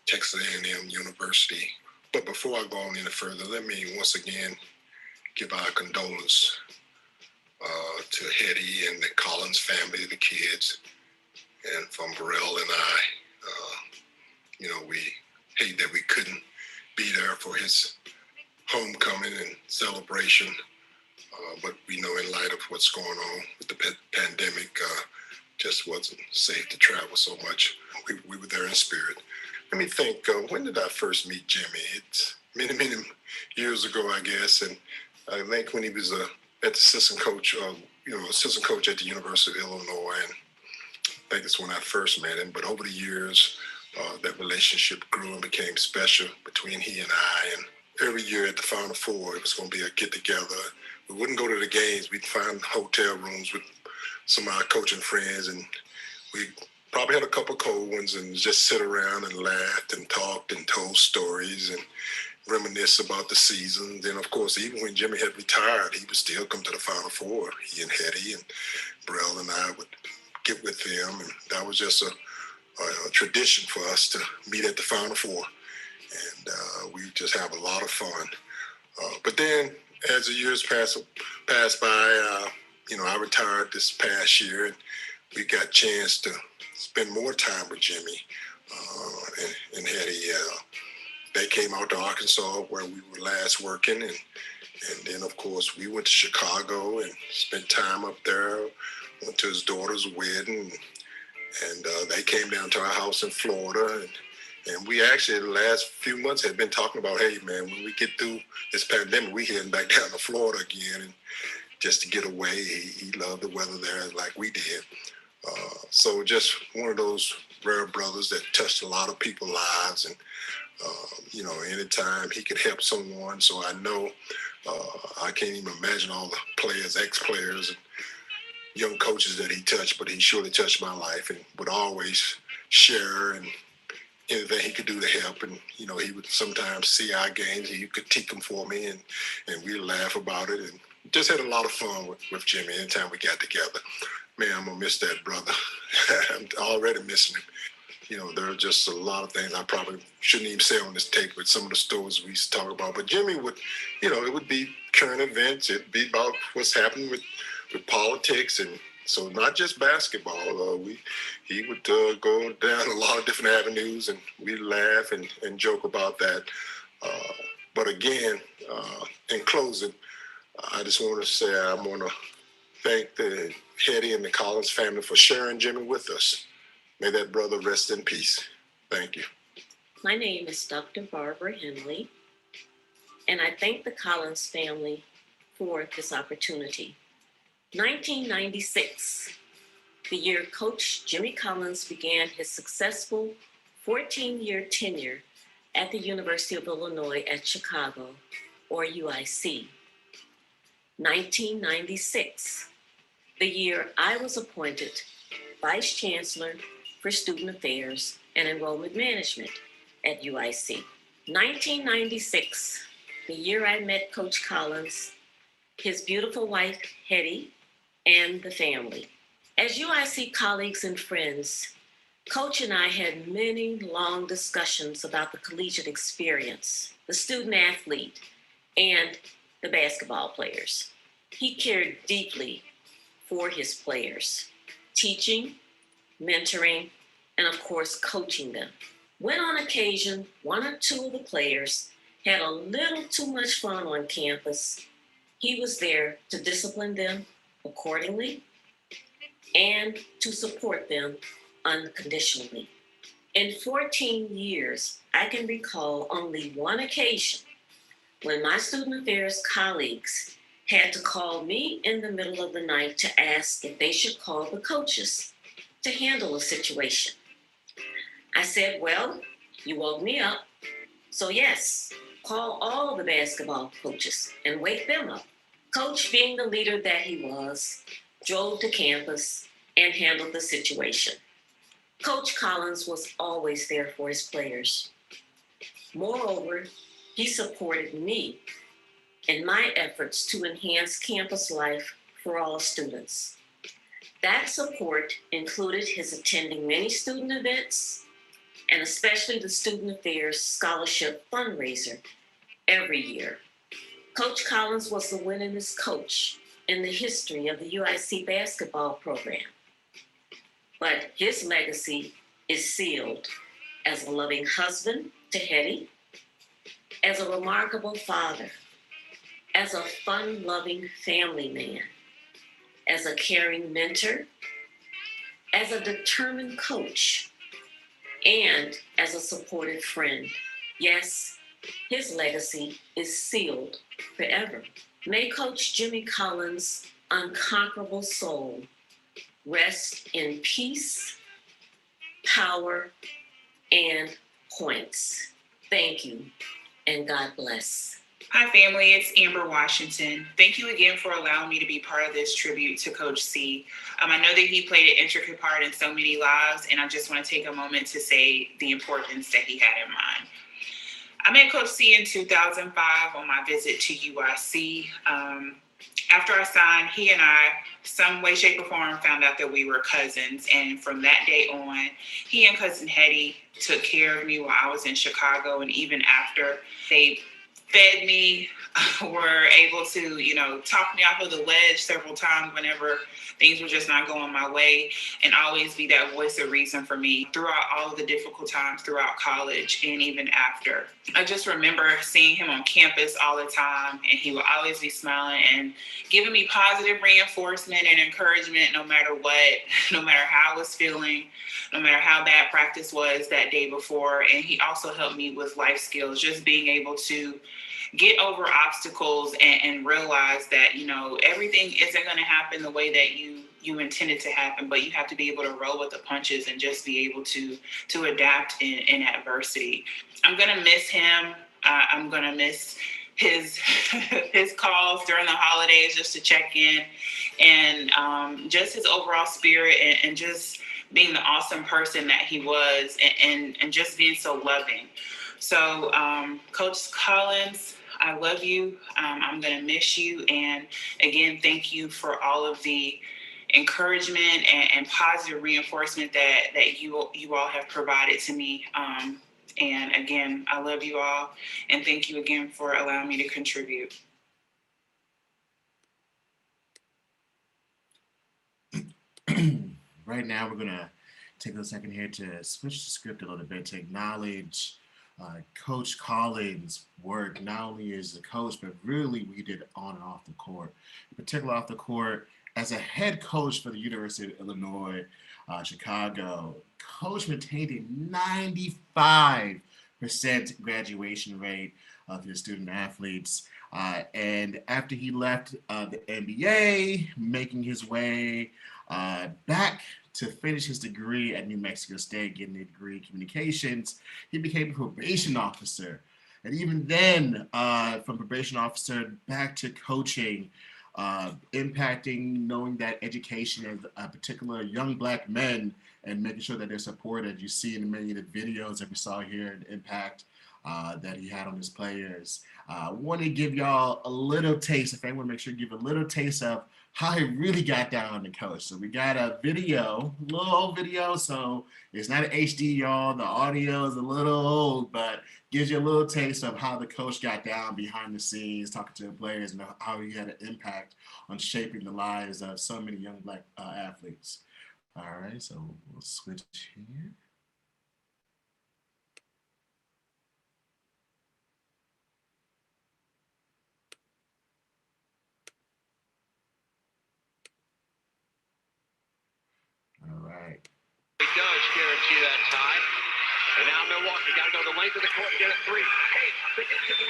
Speaker 2: Texas A&M University. But before I go on any further, let me once again give our condolence to Hetty and the Collins family, the kids, and from Burrell and I. We hate that we couldn't be there for his homecoming and celebration, but we know in light of what's going on with the pandemic, just wasn't safe to travel so much. We were there in spirit. Let me think, when did I first meet Jimmy? It's many years ago, I guess, and I think when he was at the assistant coach at the University of Illinois, and I think it's when I first met him. But over the years, that relationship grew and became special between he and I. And every year at the Final Four, it was going to be a get-together. We wouldn't go to the games. We'd find hotel rooms with some of our coaching friends, and we probably had a couple cold ones and just sit around and laughed and talked and told stories and reminisce about the season. Then, of course, even when Jimmy had retired, he would still come to the Final Four. He and Hetty and Burrell and I would get with them, and that was just a tradition for us to meet at the Final Four, and we just have a lot of fun. But then, as the years passed by, I retired this past year, and we got a chance to spend more time with Jimmy and Hetty. They came out to Arkansas where we were last working, and then, of course, we went to Chicago and spent time up there, went to his daughter's wedding, and they came down to our house in Florida, and we actually the last few months had been talking about, hey man, when we get through this pandemic, we heading back down to Florida again, and just to get away. He loved the weather there like we did. So just one of those rare brothers that touched a lot of people's lives, and anytime he could help someone. So I know I can't even imagine all the players, ex-players, and young coaches that he touched, but he surely touched my life and would always share and anything he could do to help. And, you know, he would sometimes see our games. He could critique them for me, and we'd laugh about it. And just had a lot of fun with Jimmy anytime we got together. Man, I'm going to miss that brother. I'm already missing him. You know, there are just a lot of things I probably shouldn't even say on this tape with some of the stories we used to talk about. But Jimmy would, you know, it would be current events. It'd be about what's happening with politics. And so not just basketball. He would go down a lot of different avenues, and we'd laugh and joke about that. But again, in closing, I just want to say I want to thank the Hetty and the Collins family for sharing Jimmy with us. May that brother rest in peace. Thank you.
Speaker 3: My name is Dr. Barbara Henley, and I thank the Collins family for this opportunity. 1996, the year Coach Jimmy Collins began his successful 14-year tenure at the University of Illinois at Chicago, or UIC. 1996, the year I was appointed Vice Chancellor for Student Affairs and Enrollment Management at UIC. 1996, the year I met Coach Collins, his beautiful wife, Hetty, and the family. As UIC colleagues and friends, Coach and I had many long discussions about the collegiate experience, the student athlete, and the basketball players. He cared deeply for his players, teaching, mentoring, and of course, coaching them. When on occasion, one or two of the players had a little too much fun on campus, he was there to discipline them accordingly and to support them unconditionally. In 14 years, I can recall only one occasion when my student affairs colleagues had to call me in the middle of the night to ask if they should call the coaches to handle a situation. I said, well, you woke me up, so yes, call all the basketball coaches and wake them up. Coach, being the leader that he was, drove to campus and handled the situation. Coach Collins was always there for his players. Moreover, he supported me in my efforts to enhance campus life for all students. That support included his attending many student events, and especially the Student Affairs Scholarship Fundraiser every year. Coach Collins was the winningest coach in the history of the UIC basketball program. But his legacy is sealed as a loving husband to Hetty, as a remarkable father, as a fun-loving family man, as a caring mentor, as a determined coach, and as a supportive friend. Yes, his legacy is sealed forever. May Coach Jimmy Collins' unconquerable soul rest in peace, power, and points. Thank you, and God bless.
Speaker 4: Hi, family. It's Amber Washington. Thank you again for allowing me to be part of this tribute to Coach C. I know that he played an intricate part in so many lives, and I just want to take a moment to say the importance that he had in mind. I met Coach C in 2005 on my visit to UIC. After I signed, he and I, some way, shape, or form, found out that we were cousins. And from that day on, he and Cousin Hetty took care of me while I was in Chicago. And even after, they fed me, were able to, talk me off of the ledge several times whenever things were just not going my way, and always be that voice of reason for me throughout all of the difficult times throughout college and even after. I just remember seeing him on campus all the time, and he would always be smiling and giving me positive reinforcement and encouragement no matter what, no matter how I was feeling, no matter how bad practice was that day before. And he also helped me with life skills, just being able to get over obstacles and realize that, everything isn't going to happen the way that you intended to happen, but you have to be able to roll with the punches and just be able to adapt in adversity. I'm going to miss him. I'm going to miss his calls during the holidays just to check in, and just his overall spirit and just being the awesome person that he was, and just being so loving. So, Coach Collins, I love you. I'm going to miss you. And again, thank you for all of the encouragement and positive reinforcement that you all have provided to me. And again, I love you all. And thank you again for allowing me to contribute.
Speaker 1: Right now, we're going to take a second here to switch the script a little bit to acknowledge Coach Collins' work, not only as a coach, but really what he did on and off the court. In particular, off the court, as a head coach for the University of Illinois, Chicago, Coach maintained a 95% graduation rate of his student athletes. And after he left the NBA, making his way back to finish his degree at New Mexico State, getting a degree in communications, he became a probation officer. And even then, from probation officer back to coaching, impacting, knowing that education of particular young Black men and making sure that they're supported. You see in many of the videos that we saw here, the impact that he had on his players. I want to give y'all a little taste, if anyone, make sure you give a little taste of how he really got down on the coach. So we got a video, a little old video, so it's not an HD, y'all. The audio is a little old, but gives you a little taste of how the coach got down behind the scenes, talking to the players, and how he had an impact on shaping the lives of so many young Black athletes. All right, so we'll switch here. All right.
Speaker 5: He does guarantee that tie. And now Milwaukee got to go the length of the court and get a three. Hey, they get to the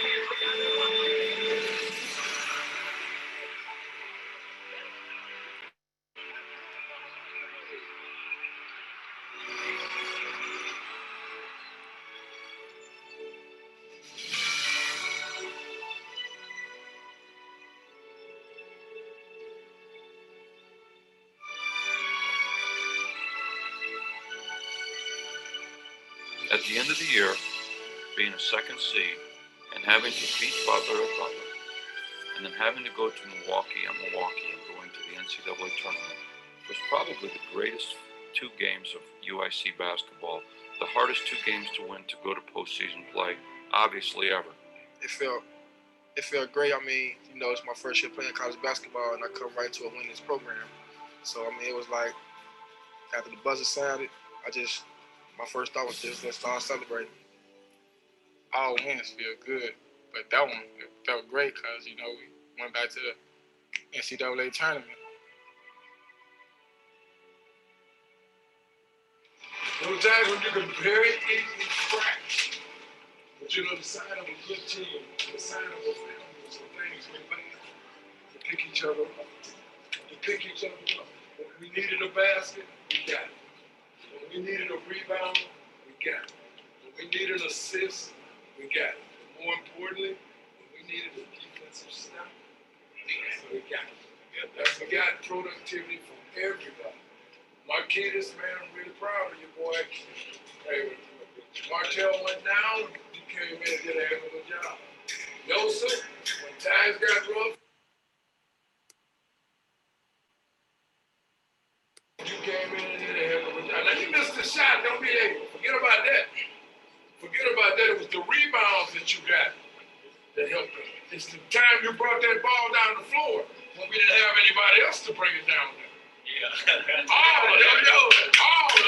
Speaker 17: At the end of the year, being a second seed and having to beat Butler at Butler, and then having to go to Milwaukee and going to the NCAA tournament was probably the greatest 2 games of UIC basketball, the hardest 2 games to win to go to postseason play, obviously ever.
Speaker 18: It felt great. I mean, you know, it's my first year playing college basketball, and I come right to a winners program. So, I mean, it was like, after the buzzer sounded, my first thought was just, let's start celebrating.
Speaker 19: All wins feel good, but that one felt great because, you know, we went back to the NCAA tournament.
Speaker 20: There were times when you could very easily crash, but you know, the sign of a good team, the sign of a family, some things remain to pick each other up, When we needed a basket, we got it. When we needed a rebound, we got it. When we needed an assist, we got it. But more importantly, when we needed a defensive stop, we got it. We got productivity from everybody. Marquise, man, I'm really proud of you, boy. Hey, Martell went down, you came in and did a heck of a job. Yosef, when times got rough, you came in and did a heck of a job. Now, you missed the shot, don't be able. Forget about that. It was the rebounds that you got that helped us. It's the time you brought that ball down the floor when we didn't have anybody else to bring it down there. Yeah. all of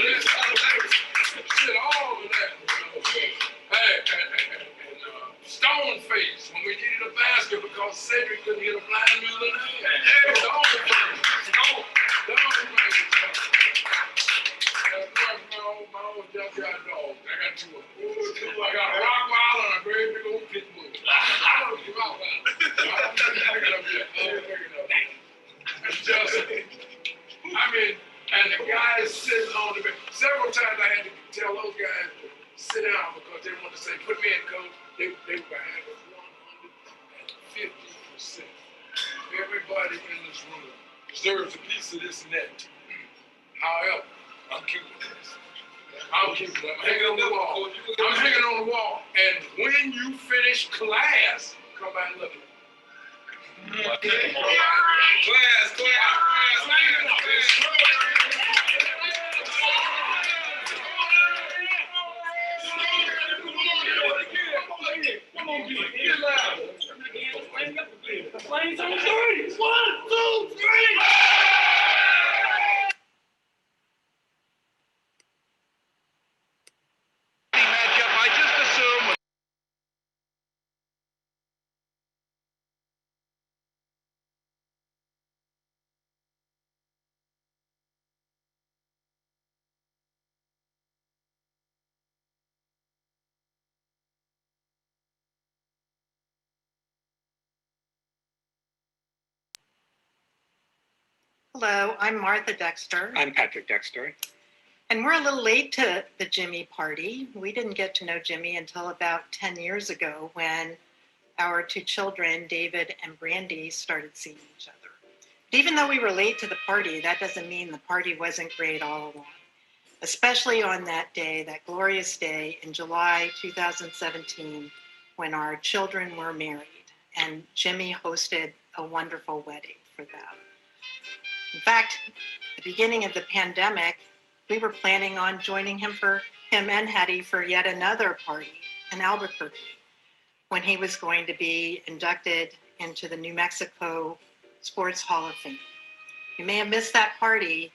Speaker 20: this. Shit, all of that. Hey, Stone Face, when we needed a basket because Cedric couldn't hit a blind mule in the head. Hey, Stone Face. My old junkyard dog. I got 2 of them. I got a Rottweiler and a very big old pit bull. I don't give out that. I don't pick it up yet. It's just, I mean, and the guys sitting on the bench. Several times I had to tell those guys to sit down because they wanted to say, put me in, coach. They were behind us 150%. Everybody in this room deserves a piece of this net. However, I'm keeping keep it. I'm hanging on the wall. I'm hanging on the wall. And when you finish class, come by and look at me. Class. Come on, get it loud. Flames on 30. 1, 2, 3.
Speaker 5: Matchup, I just assume.
Speaker 6: Hello, I'm Martha Dexter.
Speaker 8: I'm Patrick Dexter.
Speaker 6: And we're a little late to the Jimmy party. We didn't get to know Jimmy until about 10 years ago when our two children, David and Brandy, started seeing each other. But even though we were late to the party, that doesn't mean the party wasn't great all along, especially on that day, that glorious day in July 2017, when our children were married and Jimmy hosted a wonderful wedding for them. In fact, at the beginning of the pandemic, we were planning on joining him and Hetty for yet another party in Albuquerque when he was going to be inducted into the New Mexico Sports Hall of Fame. You may have missed that party,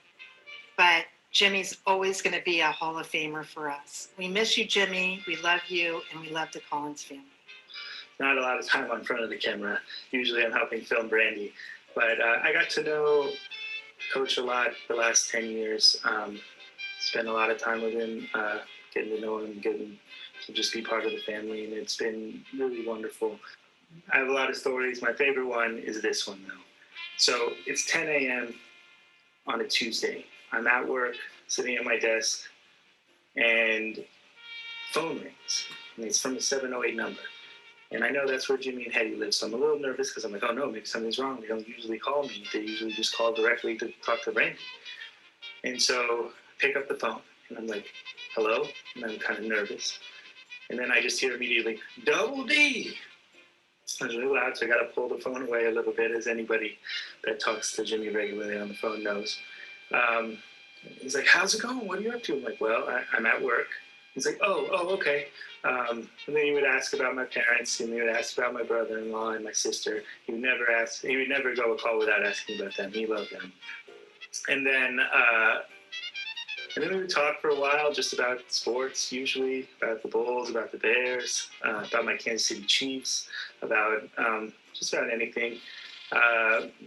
Speaker 6: but Jimmy's always going to be a Hall of Famer for us. We miss you, Jimmy. We love you, and we love the Collins family.
Speaker 8: Not a lot of time on front of the camera. Usually I'm helping film Brandy. But I got to know Coach a lot the last 10 years. Spent a lot of time with him, getting to know him, getting to just be part of the family, and it's been really wonderful. I have a lot of stories. My favorite one is this one, though. So it's 10 a.m. on a Tuesday. I'm at work, sitting at my desk, and phone rings, and it's from a 708 number. And I know that's where Jimmy and Hetty live, so I'm a little nervous because I'm like, oh no, maybe something's wrong. They don't usually call me. They usually just call directly to talk to Brandy. And so I pick up the phone, and I'm like, hello? And I'm kind of nervous. And then I just hear immediately, Double D! It's really loud, so I got to pull the phone away a little bit, as anybody that talks to Jimmy regularly on the phone knows. He's like, how's it going? What are you up to? I'm like, well, I'm at work. He's like, oh, okay. And then he would ask about my parents, and he would ask about my brother-in-law and my sister. He would never go a call without asking about them. He loved them. And then we would talk for a while just about sports, usually about the Bulls, about the Bears, about my Kansas City Chiefs, about just about anything.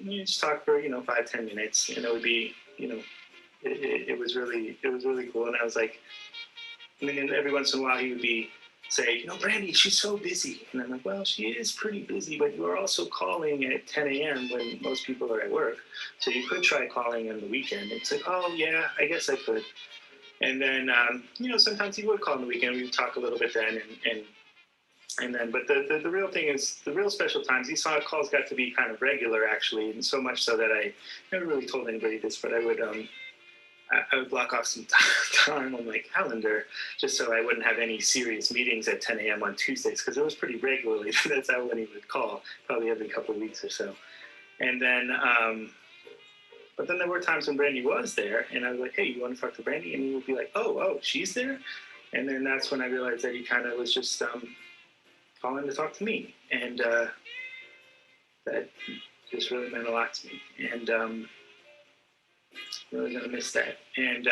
Speaker 8: You just talk for 5-10 minutes, and it would be it was really cool. And I was like, and then every once in a while he would say, Brandy, she's so busy. And I'm like, well, she is pretty busy, but you're also calling at 10 a.m. when most people are at work. So you could try calling on the weekend. It's like, oh, yeah, I guess I could. And then, sometimes he would call on the weekend. We would talk a little bit then. And then, but the real thing is, the real special times, these calls got to be kind of regular, actually, and so much so that I never really told anybody this, but I would block off some time on my calendar just so I wouldn't have any serious meetings at 10 a.m. on Tuesdays, because it was pretty regularly. That's how when he would call, probably every couple of weeks or so. And then, but then there were times when Brandy was there, and I was like, hey, you want to talk to Brandy? And he would be like, oh, she's there? And then that's when I realized that he kind of was just calling to talk to me. And that just really meant a lot to me. And really gonna miss that. And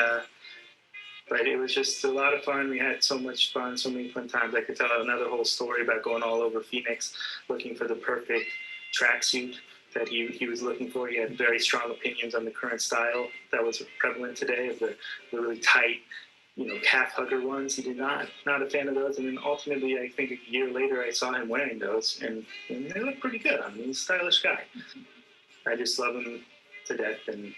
Speaker 8: but it was just a lot of fun. We had so much fun, so many fun times. I could tell another whole story about going all over Phoenix looking for the perfect tracksuit that he was looking for. He had very strong opinions on the current style that was prevalent today, of the really tight, calf hugger ones. He did not a fan of those. And then ultimately, I think a year later, I saw him wearing those, and they look pretty good. I mean, he's a stylish guy. I just love him to death, and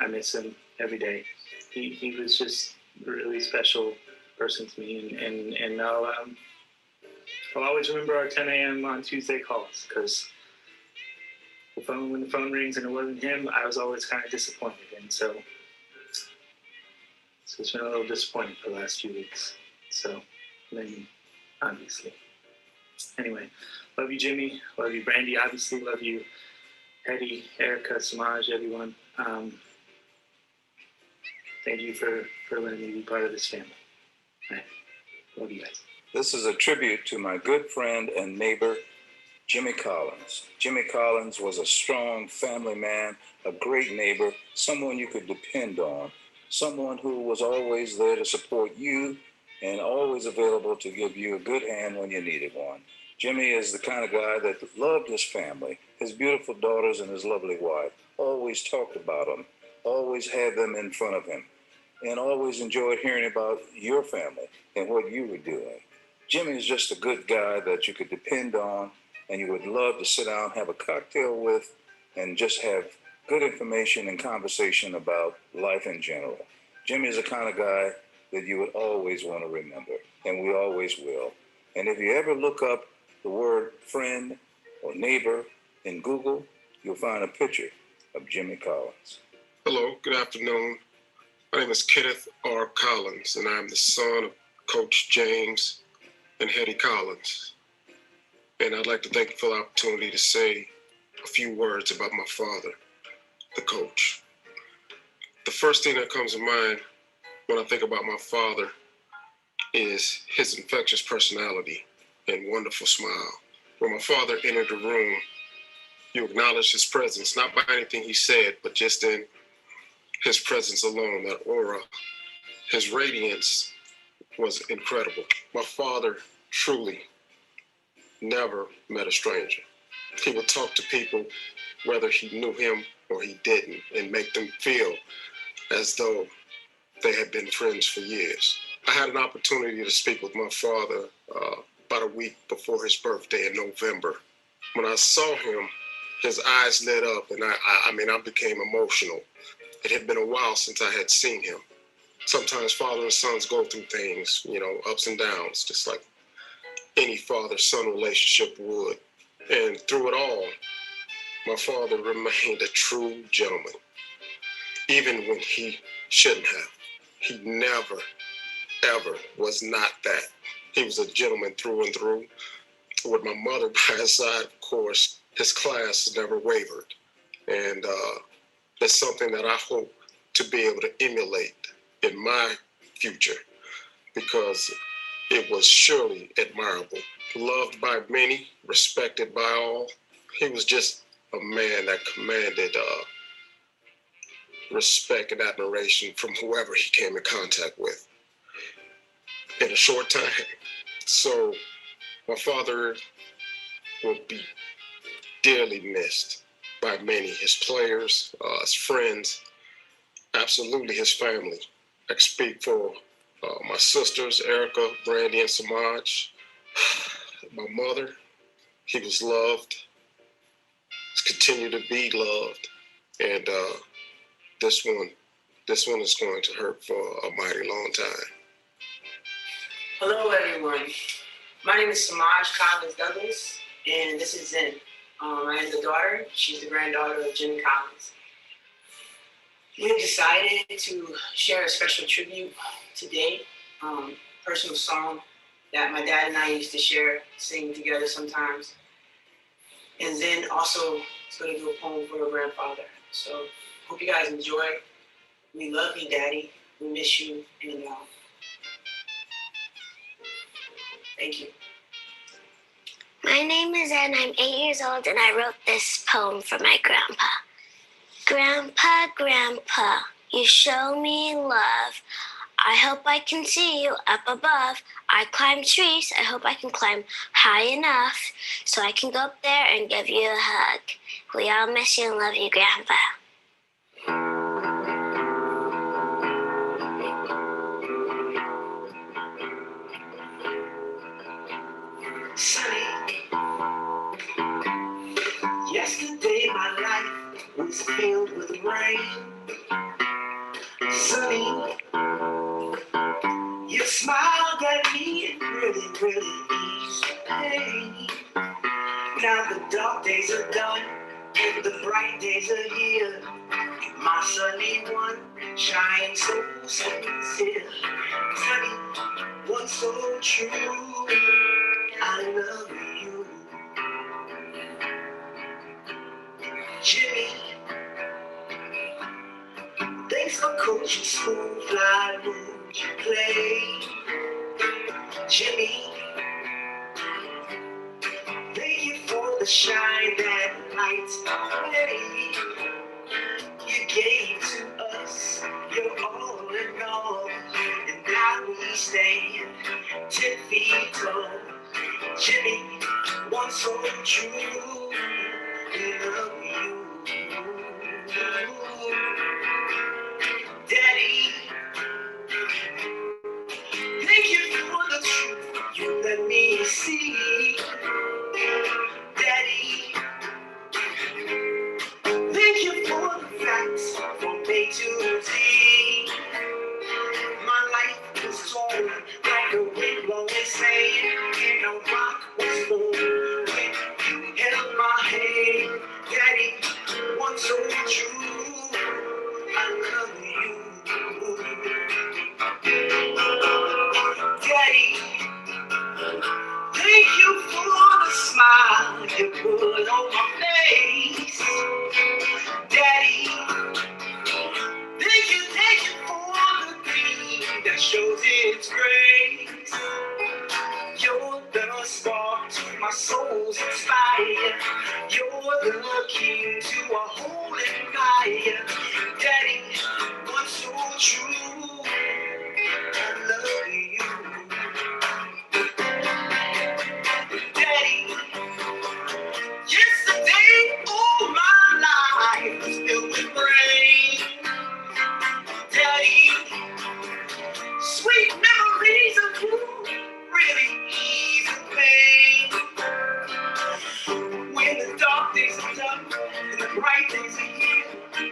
Speaker 8: I miss him every day. He was just a really special person to me, and I'll always remember our 10 a.m. on Tuesday calls, because when the phone rings and it wasn't him, I was always kind of disappointed. And so So it's been a little disappointing for the last few weeks. So, maybe, obviously. Anyway, love you, Jimmy. Love you, Brandy. Obviously, love you, Eddie, Erica, Samaj, everyone. Thank you for letting me be part of this family. All right. Love you guys.
Speaker 9: This is a tribute to my good friend and neighbor, Jimmy Collins. Jimmy Collins was a strong family man, a great neighbor, someone you could depend on, someone who was always there to support you and always available to give you a good hand when you needed one. Jimmy is the kind of guy that loved his family, his beautiful daughters and his lovely wife, always talked about them, always had them in front of him, and always enjoyed hearing about your family and what you were doing. Jimmy is just a good guy that you could depend on and you would love to sit down, have a cocktail with, and just have good information and conversation about life in general. Jimmy is the kind of guy that you would always want to remember, and we always will. And if you ever look up the word friend or neighbor in Google, you'll find a picture of Jimmy Collins.
Speaker 2: Hello, good afternoon. My name is Kenneth R. Collins, and I'm the son of Coach James and Hetty Collins. And I'd like to thank you for the opportunity to say a few words about my father, the coach. The first thing that comes to mind when I think about my father is his infectious personality and wonderful smile. When my father entered the room, you acknowledged his presence, not by anything he said, but just in his presence alone, that aura. His radiance was incredible. My father truly never met a stranger. He would talk to people whether he knew him or he didn't and make them feel as though they had been friends for years. I had an opportunity to speak with my father about a week before his birthday in November. When I saw him, his eyes lit up and I became emotional. It had been a while since I had seen him. Sometimes father and sons go through things, ups and downs, just like any father-son relationship would. And through it all, my father remained a true gentleman, even when he shouldn't have. He never, ever was not that. He was a gentleman through and through. With my mother by his side, of course, his class never wavered. And that's something that I hope to be able to emulate in my future, because it was surely admirable. Loved by many, respected by all. He was just a man that commanded respect and admiration from whoever he came in contact with in a short time. So my father will be dearly missed by many, his players, his friends, absolutely his family. I can speak for my sisters, Erica, Brandy, and Samaj. My mother, he was loved, continued to be loved, and this one is going to hurt for a mighty long time.
Speaker 10: Hello, everyone. My name is Samaj Collins Douglas, and this is Zen. I am the daughter. She's the granddaughter of Jimmy Collins. We have decided to share a special tribute today, personal song that my dad and I used to sing together sometimes. And then also, it's going to do a poem for her grandfather. So, hope you guys enjoy. We love you, Daddy. We miss you, and thank you.
Speaker 14: My name is Anne. I'm 8 years old, and I wrote this poem for my grandpa. Grandpa, Grandpa, you show me love. I hope I can see you up above. I climb trees. I hope I can climb high enough so I can go up there and give you a hug. We all miss you and love you, Grandpa.
Speaker 10: Sunny. Yesterday my life was filled with rain. Sunny, you smiled at me and really, really eased the pain. Now the dark days are done and the bright days are here. My sunny one, shine so sincere. Tell me what's so true. I love you, Jimmy. Thanks for coaching smooth fly would you play, Jimmy. Thank you for the shine that lights our way. You gave to us your all in all, and now we stand 10 feet tall. Jimmy, one so true, we love you. Daddy, thank you for the truth you let me see. Daddy, thank you for the facts from A to Z. My life was torn like a wind blowing sand, and a rock was formed when you held my hand. Daddy, one so true, I love you. Daddy, thank you for the smile you put on my face. Daddy, thank you for the green that shows its grace. You're the spark to my soul's inspire. You're the key to a whole empire. Daddy, what's so true? I love you. Daddy, yesterday all my life was filled with rain. Daddy, sweet memories of you really ease the pain. When the dark days are done and the bright days are here,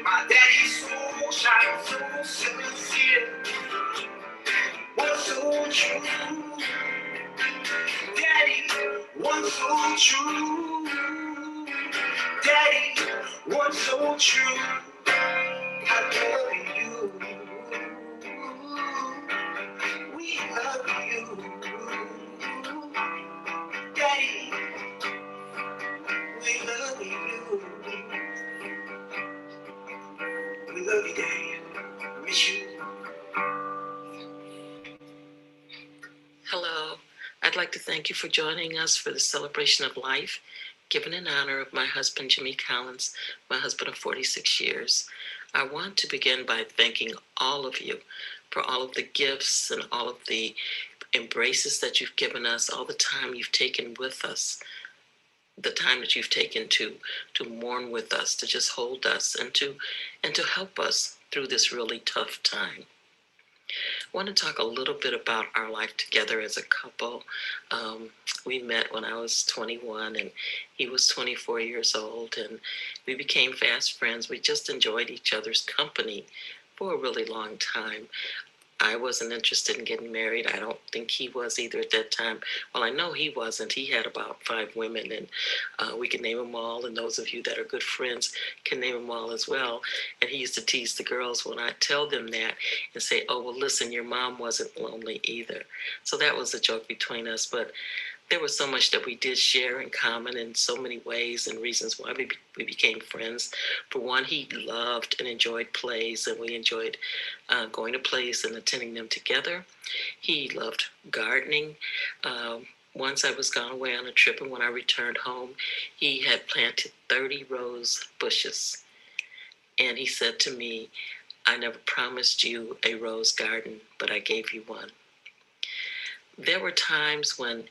Speaker 10: my daddy's soul shines so sincere. What's so true? Daddy, what's so true? Daddy, what's so true? I love you. We love you. Daddy, we love you. We love you, Daddy. I miss you.
Speaker 11: Hello. I'd like to thank you for joining us for the celebration of life, given in honor of my husband, Jimmy Collins, my husband of 46 years. I want to begin by thanking all of you for all of the gifts and all of the embraces that you've given us, all the time you've taken with us, the time that you've taken to mourn with us, to just hold us and to help us through this really tough time. I want to talk a little bit about our life together as a couple. We met when I was 21 and he was 24 years old, and we became fast friends. We just enjoyed each other's company for a really long time. I wasn't interested in getting married. I don't think he was either at that time. Well, I know he wasn't. He had about 5 women, and we can name them all. And those of you that are good friends can name them all as well. And he used to tease the girls when I tell them that and say, oh, well, listen, your mom wasn't lonely either. So that was a joke between us. But there was so much that we did share in common in so many ways and reasons why we became friends. For one, he loved and enjoyed plays, and we enjoyed going to plays and attending them together. He loved gardening. Once I was gone away on a trip, and when I returned home, he had planted 30 rose bushes. And he said to me, I never promised you a rose garden, but I gave you one. There were times when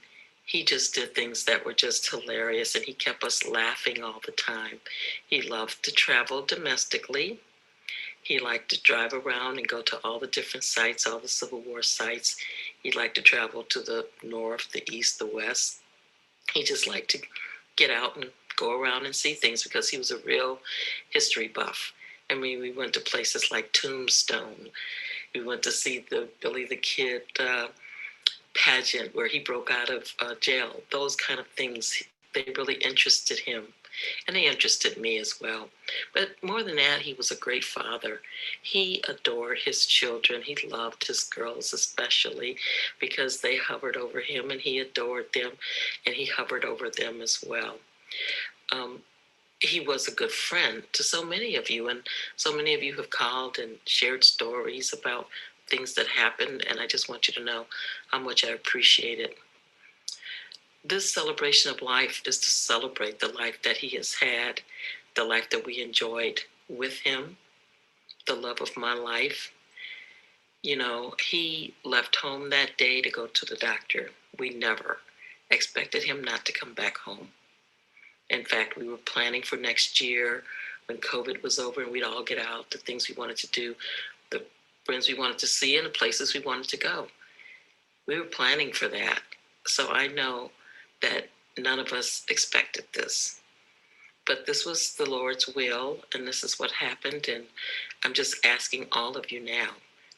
Speaker 11: he just did things that were just hilarious, and he kept us laughing all the time. He loved to travel domestically. He liked to drive around and go to all the different sites, all the Civil War sites. He liked to travel to the north, the east, the west. He just liked to get out and go around and see things because he was a real history buff. I mean, we went to places like Tombstone. We went to see the Billy the Kid pageant where he broke out of jail. Those kind of things, they really interested him. and they interested me as well. But more than that, he was a great father. He adored his children. He loved his girls especially because they hovered over him, and he adored them, and he hovered over them as well. He was a good friend to so many of you, and so many of you have called and shared stories about things that happened, and I just want you to know how much I appreciate it. This celebration of life is to celebrate the life that he has had, the life that we enjoyed with him, the love of my life. You know, he left home that day to go to the doctor. We never expected him not to come back home. In fact, we were planning for next year when COVID was over and we'd all get out, the things we wanted to do, the friends we wanted to see, and the places we wanted to go. We were planning for that. So I know that none of us expected this. But this was the Lord's will, and this is what happened. And I'm just asking all of you now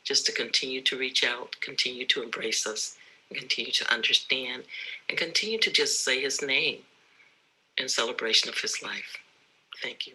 Speaker 11: just to continue to reach out, continue to embrace us, and continue to understand, and continue to just say his name in celebration of his life. Thank you.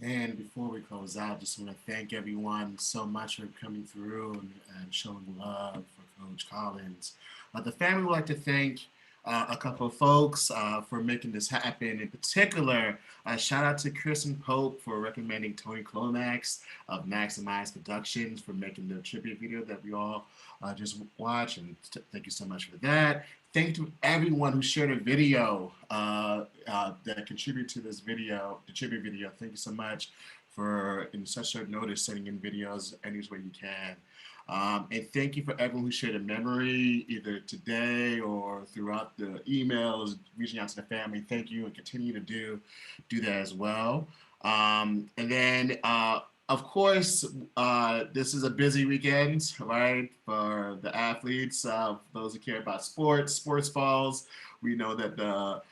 Speaker 1: And before we close out, just want to thank everyone so much for coming through and showing love for Coach Collins. The family would like to thank a couple of folks for making this happen. In particular, shout out to Kristen Pope for recommending Tony Clomax of Maximize Productions for making the tribute video that we all just watched. And thank you so much for that. Thank you to everyone who shared a video that contributed to this video, the tribute video. Thank you so much for, in such short notice, sending in videos any way you can. And thank you for everyone who shared a memory, either today or throughout the emails, reaching out to the family. Thank you, and continue to do that as well. And then, of course, this is a busy weekend, right, for the athletes, those who care about sports falls. We know that the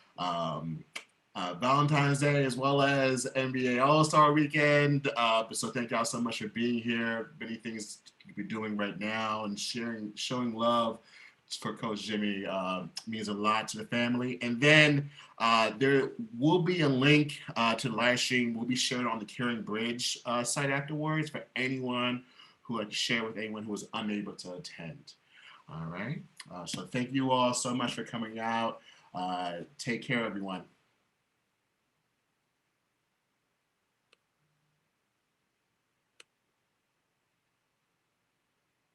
Speaker 1: Valentine's Day as well as NBA All-Star Weekend. So thank y'all so much for being here. Many things you could be doing right now, and showing love for Coach Jimmy means a lot to the family. And then there will be a link to the live stream. We'll be sharing on the Caring Bridge site afterwards for anyone who would like to share with anyone who was unable to attend. All right. So thank you all so much for coming out. Take care, everyone.